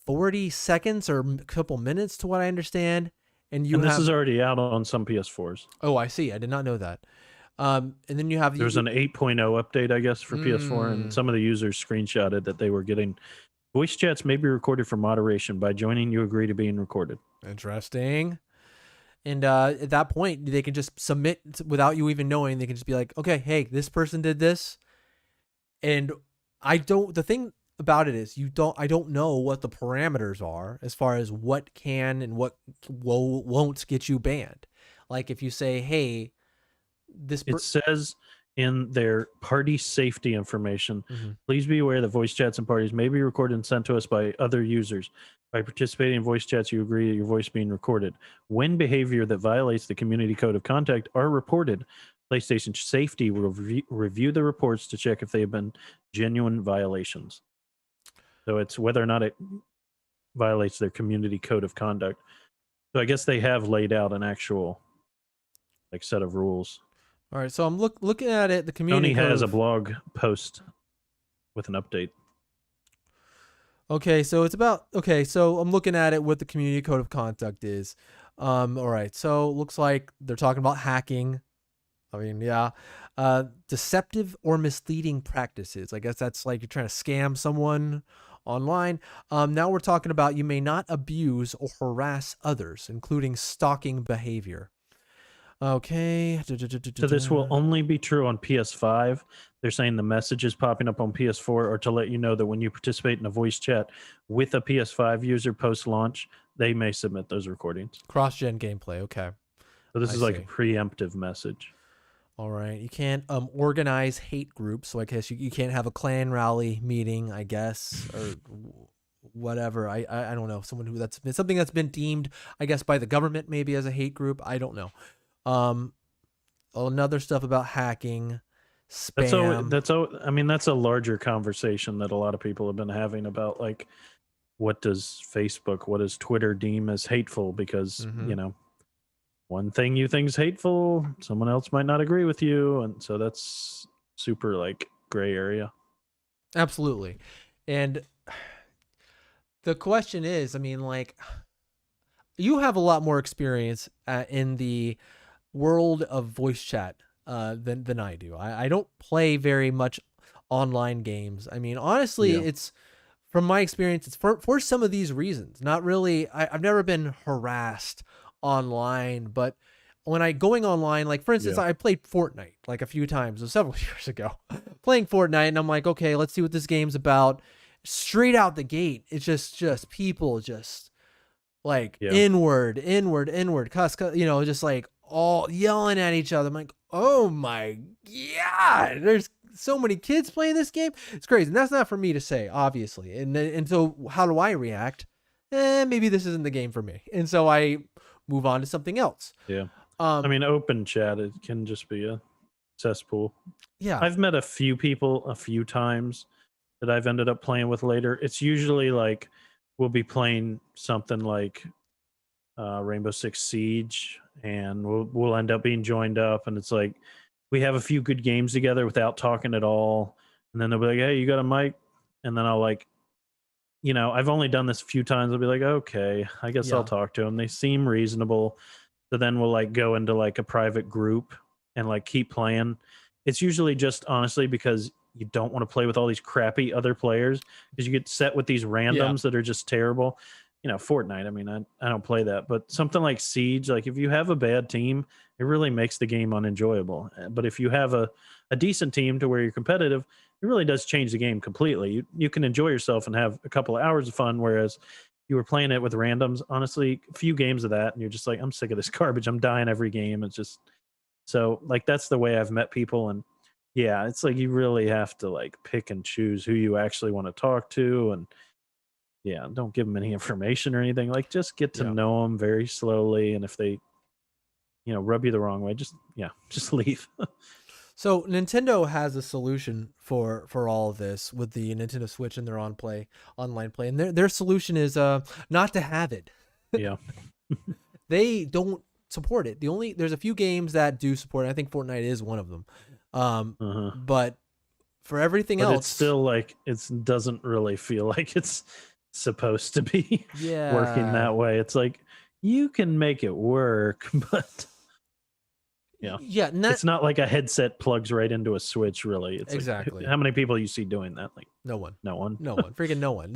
40 seconds or a couple minutes, to what I understand. And this is already out on some PS4s. Oh, I see. I did not know that. And then you have there's an 8.0 update, I guess, for PS4, and some of the users screenshotted that they were getting voice chats may be recorded for moderation. By joining, you agree to being recorded. Interesting. And at that point, they can just submit without you even knowing. They can just be like, okay, hey, this person did this. And the thing about it is, I don't know what the parameters are as far as what can and what won't get you banned. Like if you say, hey, it says in their party safety information, please be aware that voice chats and parties may be recorded and sent to us by other users. By participating in voice chats, you agree to your voice being recorded. When behavior that violates the community code of conduct are reported, PlayStation Safety will review the reports to check if they have been genuine violations. So it's whether or not it violates their community code of conduct. So I guess they have laid out an actual like set of rules. All right, so I'm looking at it. The community Sony has a blog post with an update. Okay, so so I'm looking at it, what the community code of conduct is. All right, so looks like they're talking about hacking. I mean, yeah. Deceptive or misleading practices. I guess that's like you're trying to scam someone online. Now we're talking about, you may not abuse or harass others, including stalking behavior. Okay. So this will only be true on PS5. They're saying the messages popping up on PS4 are to let you know that when you participate in a voice chat with a PS5 user post-launch, they may submit those recordings. Cross-gen gameplay. Okay. So this is like a preemptive message. All right. You can't organize hate groups. So I guess you can't have a clan rally meeting, I guess, or whatever. I don't know. Someone who that's been something that's been deemed, I guess, by the government maybe as a hate group. I don't know. Another stuff about hacking, spam. That's a larger conversation that a lot of people have been having about, like, what does Facebook, what does Twitter deem as hateful? Because, one thing you think is hateful, someone else might not agree with you. And so that's super like gray area. Absolutely. And the question is, I mean, like, you have a lot more experience in the world of voice chat than I do. I don't play very much online games. I mean, honestly, it's, from my experience, it's for some of these reasons. Not really. I've never been harassed online, but when going online, like for instance, I played Fortnite like a few times, several years ago, playing Fortnite, and I'm like, okay, let's see what this game's about. Straight out the gate, it's just people just like inward, cuss, just like all yelling at each other. I'm like, oh my god, there's so many kids playing this game. It's crazy. And that's not for me to say, obviously. And so how do I react? Maybe this isn't the game for me. And so I move on to something else. Yeah. Open chat, it can just be a cesspool. Yeah. I've met a few people a few times that I've ended up playing with later. It's usually like we'll be playing something like Rainbow Six Siege, and we'll end up being joined up, and it's like we have a few good games together without talking at all. And then they'll be like, hey, you got a mic? And then I'll like, I've only done this a few times. I'll be like, okay, I guess I'll talk to them. They seem reasonable. So then we'll like go into like a private group and like keep playing. It's usually just honestly because you don't want to play with all these crappy other players, because you get set with these randoms that are just terrible. Fortnite, I mean, I don't play that, but something like Siege, like if you have a bad team, it really makes the game unenjoyable. But if you have a decent team to where you're competitive, it really does change the game completely. You can enjoy yourself and have a couple of hours of fun, whereas you were playing it with randoms. Honestly, a few games of that, and you're just like, I'm sick of this garbage. I'm dying every game. It's just so like that's the way I've met people, and yeah, it's like you really have to like pick and choose who you actually want to talk to, and yeah, don't give them any information or anything. Like just get to Yeah. know them very slowly, and if they rub you the wrong way, just leave. So Nintendo has a solution for all of this with the Nintendo Switch and their online play, and their solution is not to have it. Yeah. They don't support it. There's a few games that do support it. I think Fortnite is one of them. But for everything else, it's still like it doesn't really feel like it's supposed to be working that way. It's like you can make it work, but yeah, it's not like a headset plugs right into a Switch. Really, it's exactly. Like, how many people you see doing that? Like no one, freaking no one.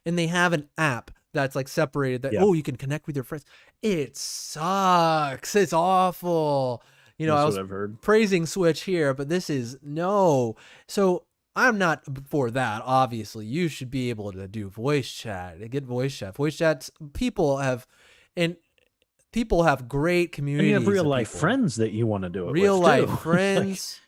And they have an app that's like separated that. Oh, you can connect with your friends. It sucks. It's awful. You know, I was praising Switch here, but this is no. So I'm not for that. Obviously, you should be able to do voice chat. Get voice chat. Voice chats. People have great communities. And you have real life friends that you want to do it real with. Real life friends.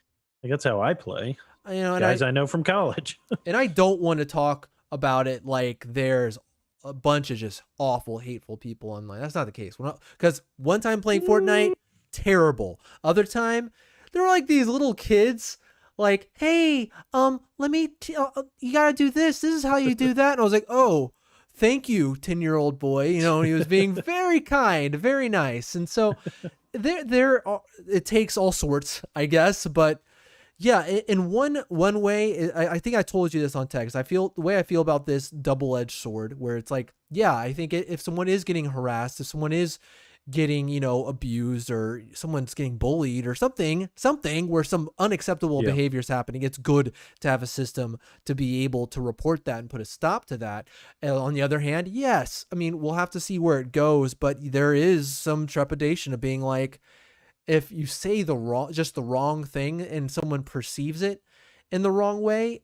Like that's how I play. Guys I know from college. And I don't want to talk about it like there's a bunch of just awful, hateful people online. That's not the case. Because one time playing Fortnite, terrible. Other time, there were like these little kids like, hey, let me, you got to do this. This is how you do that. And I was like, oh, thank you, 10-year-old boy. You know, and he was being very kind, very nice. And so it takes all sorts, I guess. But yeah, in one way, I think I told you this on text. The way I feel about this double-edged sword, where it's like, yeah, I think if someone is getting harassed, if someone is getting, abused, or someone's getting bullied or something where some unacceptable behavior is happening, it's good to have a system to be able to report that and put a stop to that. And on the other hand, yes, I mean, we'll have to see where it goes, but there is some trepidation of being like, if you say the wrong thing and someone perceives it in the wrong way,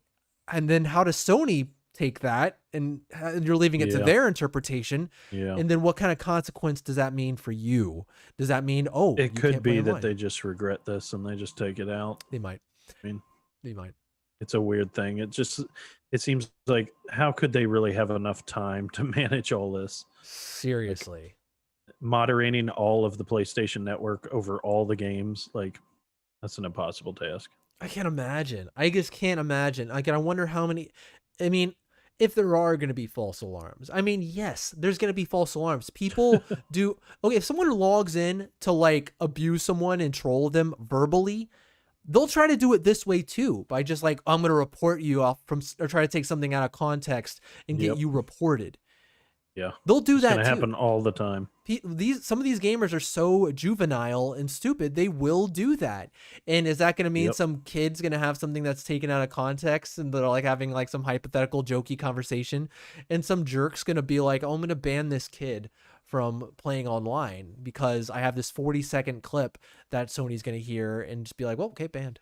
and then how does Sony take that? And you're leaving it to their interpretation. Yeah. And then what kind of consequence does that mean for you? Does that mean, it could be that they just regret this and they just take it out? They might. I mean, they might. It's a weird thing. It seems like, how could they really have enough time to manage all this? Seriously. Like, moderating all of the PlayStation Network over all the games, like that's an impossible task. I can't imagine. I just can't imagine. Like, I wonder how many. I mean, if there are going to be false alarms, I mean, yes, there's going to be false alarms. People do. Okay, if someone logs in to like abuse someone and troll them verbally, they'll try to do it this way too, by just like, I'm going to report you off from, or try to take something out of context and get you reported. Yeah, they'll do that. It's gonna happen all the time. Some of these gamers are so juvenile and stupid, they will do that. And is that going to mean some kid's going to have something that's taken out of context and they're like having like some hypothetical jokey conversation, and some jerk's going to be like, oh, I'm going to ban this kid from playing online because I have this 40-second clip that Sony's going to hear, and just be like, well, okay, banned.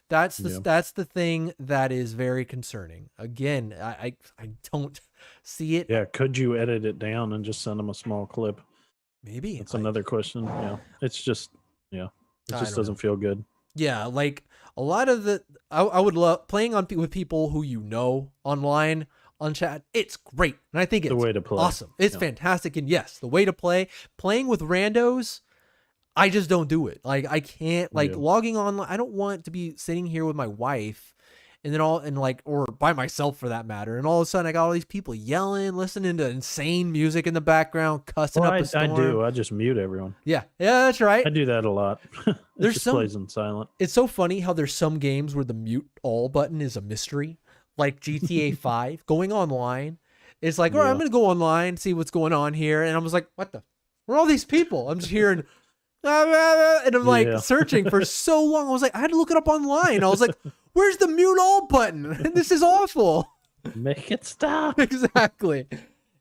That's the thing that is very concerning. Again, I don't see it. Yeah, could you edit it down and just send them a small clip? Maybe. That's another question. Yeah, it's just it just doesn't feel good. Yeah, like a lot of I would love playing with people who online on chat. It's great, and I think it's the way to play. Awesome. It's fantastic, and yes, the way to play. Playing with randos, I just don't do it. Like, I can't logging on. I don't want to be sitting here with my wife and then or by myself for that matter. And all of a sudden I got all these people yelling, listening to insane music in the background, cussing up a storm. I do. I just mute everyone. Yeah, that's right. I do that a lot. There's plays in silent. It's so funny how there's some games where the mute all button is a mystery, like GTA 5 going online. It's like, all right, I'm going to go online, see what's going on here. And I was like, what where are all these people? I'm just hearing, and I'm like searching for so long. I was like, I had to look it up online. I was like, where's the mute all button? This is awful. Make it stop. Exactly.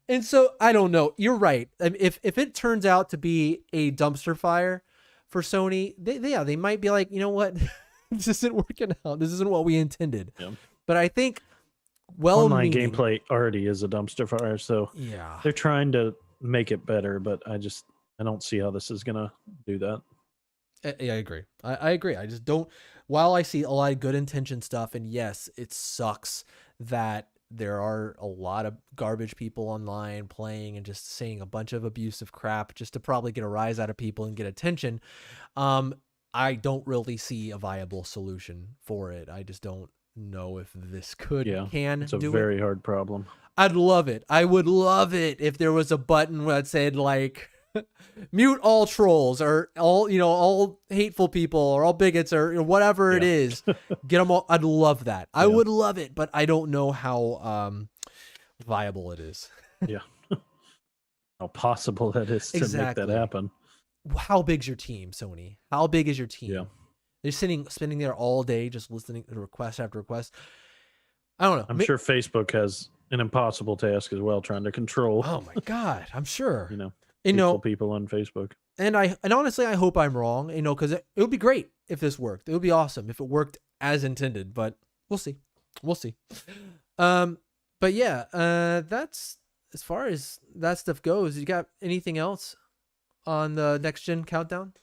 And so I don't know. You're right. I mean, if it turns out to be a dumpster fire for Sony, they might be like, you know what? This isn't working out. This isn't what we intended. Yeah. But I think online well-meaning. gameplay already is a dumpster fire, so Yeah. they're trying to make it better, but I don't see how this is gonna do that. I agree. I agree. I just don't. While I see a lot of good intention stuff, and yes, it sucks that there are a lot of garbage people online playing and just saying a bunch of abusive crap just to probably get a rise out of people and get attention. Um, I don't really see a viable solution for it. I just don't know if this can It's a do it. very hard problem. I'd love it. I would love it if there was a button that said like mute all trolls or all hateful people or all bigots or whatever it is. Get them all. I'd love that. I would love it, but I don't know how viable it is. Yeah. How possible that is to make that happen. How big's your team, Sony? How big is your team? Yeah. They're spending there all day just listening to request after request. I don't know. I'm sure Facebook has an impossible task as well, trying to control. Oh my God, I'm sure. People on Facebook. And honestly, I hope I'm wrong. Because it would be great if this worked. It would be awesome if it worked as intended. But we'll see. But yeah, that's as far as that stuff goes. You got anything else on the next gen countdown?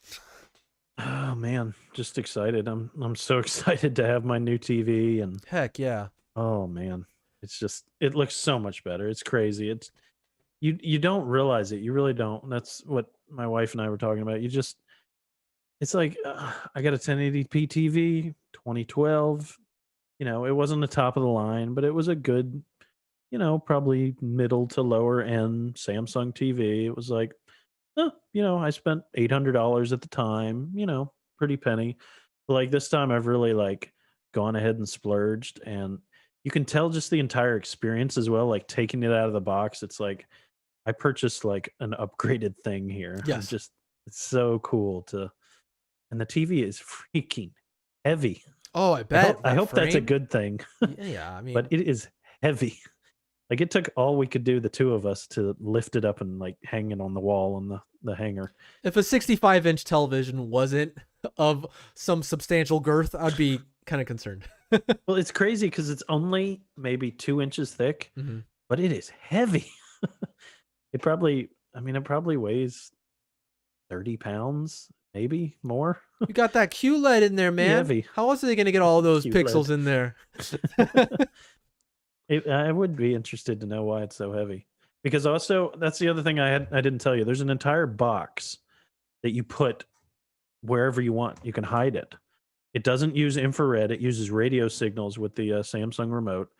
Oh man, just excited. I'm so excited to have my new TV and heck yeah. Oh man, it looks so much better. It's crazy. It's you don't realize it. You really don't. That's what my wife and I were talking about. It's like I got a 1080p TV, 2012. It wasn't the top of the line, but it was a good, probably middle to lower end Samsung TV. It was like, I spent $800 at the time, pretty penny. But like this time I've really like gone ahead and splurged, and you can tell just the entire experience as well. Like taking it out of the box, it's like I purchased like an upgraded thing here. Yes. It's so cool and the TV is freaking heavy. Oh, I bet. I hope that's a good thing. Yeah, I mean, but it is heavy. Like it took all we could do, the two of us, to lift it up and like hang it on the wall on the hanger. If a 65-inch television wasn't of some substantial girth, I'd be kind of concerned. Well, it's crazy because it's only maybe 2 inches thick, but it is heavy. It probably weighs 30 pounds, maybe more. You got that QLED in there, man. Heavy. How else are they going to get all those pixels in there? I would be interested to know why it's so heavy. Because also, that's the other thing I didn't tell you. There's an entire box that you put wherever you want. You can hide it. It doesn't use infrared. It uses radio signals with the Samsung remote.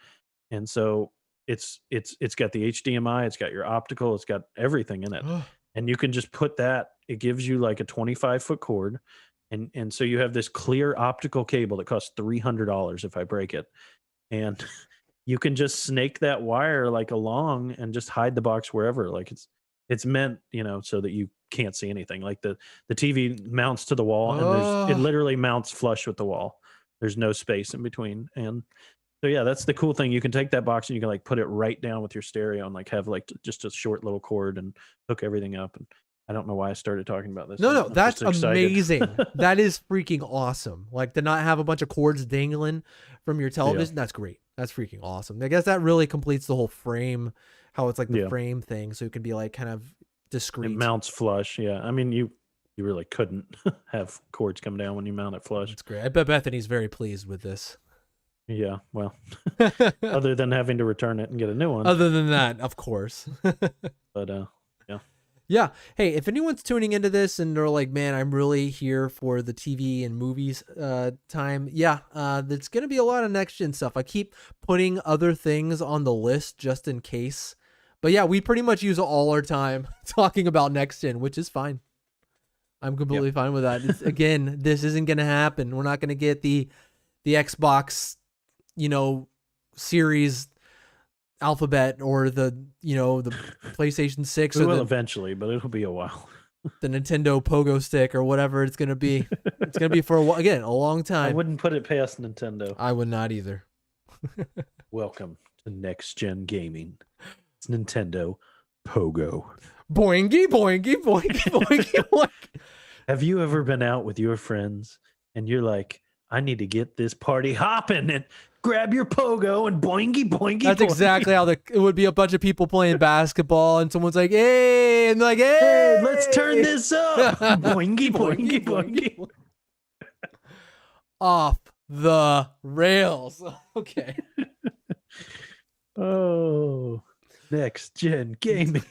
And so it's got the HDMI, it's got your optical, it's got everything in it. And you can just put that. It gives you like a 25-foot cord. And so you have this clear optical cable that costs $300 if I break it. And you can just snake that wire like along and just hide the box wherever. Like it's meant, so that you can't see anything. Like the TV mounts to the wall and it literally mounts flush with the wall. There's no space in between. And so yeah, that's the cool thing. You can take that box and you can like put it right down with your stereo and like have like just a short little cord and hook everything up. And I don't know why I started talking about this. No, that's amazing. That is freaking awesome. Like to not have a bunch of cords dangling from your television. Yeah. That's great. That's freaking awesome. I guess that really completes the whole frame, how it's like the frame thing. So it can be like kind of discreet. It mounts flush. Yeah. I mean, you really couldn't have cords come down when you mount it flush. That's great. I bet Bethany's very pleased with this. Yeah. Well, other than having to return it and get a new one. Other than that, of course. But, yeah. Hey, if anyone's tuning into this and they're like, man, I'm really here for the TV and movies time. Yeah, there's going to be a lot of next gen stuff. I keep putting other things on the list just in case. But yeah, we pretty much use all our time talking about next gen, which is fine. I'm completely fine with that. Again, this isn't going to happen. We're not going to get the Xbox, series alphabet or the PlayStation 6 we will eventually, but it'll be a while. The Nintendo Pogo Stick or whatever it's going to be. It's going to be for a long time. I wouldn't put it past Nintendo. I would not either. Welcome to next gen gaming. It's Nintendo Pogo. Boingy, boingy, boingy, boingy, boingy. Have you ever been out with your friends and you're like, I need to get this party hopping, and grab your pogo and boingy boingy. That's boingy. exactly how it would be. A bunch of people playing basketball, and someone's like, "Hey," and they're like, "Hey, Hey, let's turn this up." Boingy boingy boingy. Off the rails. Okay. Oh, next gen gaming.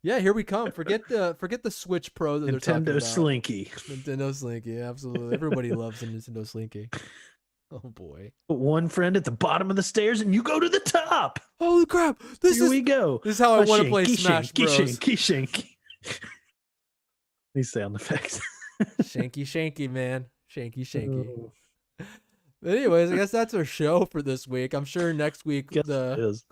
Yeah, here we come. Forget the Switch Pro that they're talking Nintendo about. Slinky. Nintendo Slinky, absolutely. Everybody loves the Nintendo Slinky. Oh boy. Put one friend at the bottom of the stairs and you go to the top. Holy crap. Here we go. This is how I want to play Smash Bros. Shanky. These sound effects. Shanky, man. Shanky. But anyways, I guess that's our show for this week. I'm sure next week Guess it is.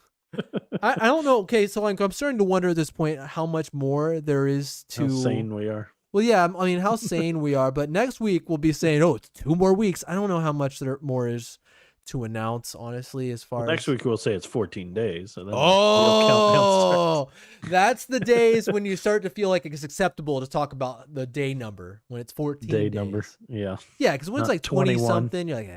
I don't know. Okay, so like I'm starting to wonder at this point how much more there is to How sane we are. Well, yeah, I mean how sane we are. But next week we'll be saying, oh, it's 2 more weeks. I don't know how much there more is to announce, honestly, as far as next week we'll say it's 14 days. So then the real countdown starts. That's the days when you start to feel like it's acceptable to talk about the day number when it's 14 Day days. number. Yeah. Yeah, because when it's Not like 20 21. something, you're like,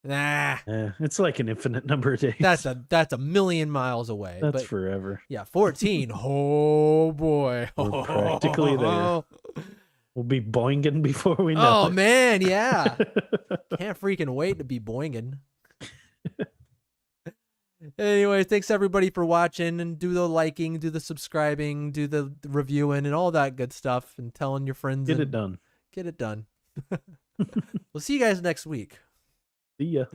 nah. It's like an infinite number of days. That's a million miles away. That's but forever. yeah, 14. Oh boy. We're practically there. We'll be boinging before we know it. Man, yeah. Can't freaking wait to be boinging. Anyway, thanks everybody for watching, and do the liking, do the subscribing, do the reviewing, and all that good stuff, and telling your friends. Get it done. Get it done. We'll see you guys next week. See ya.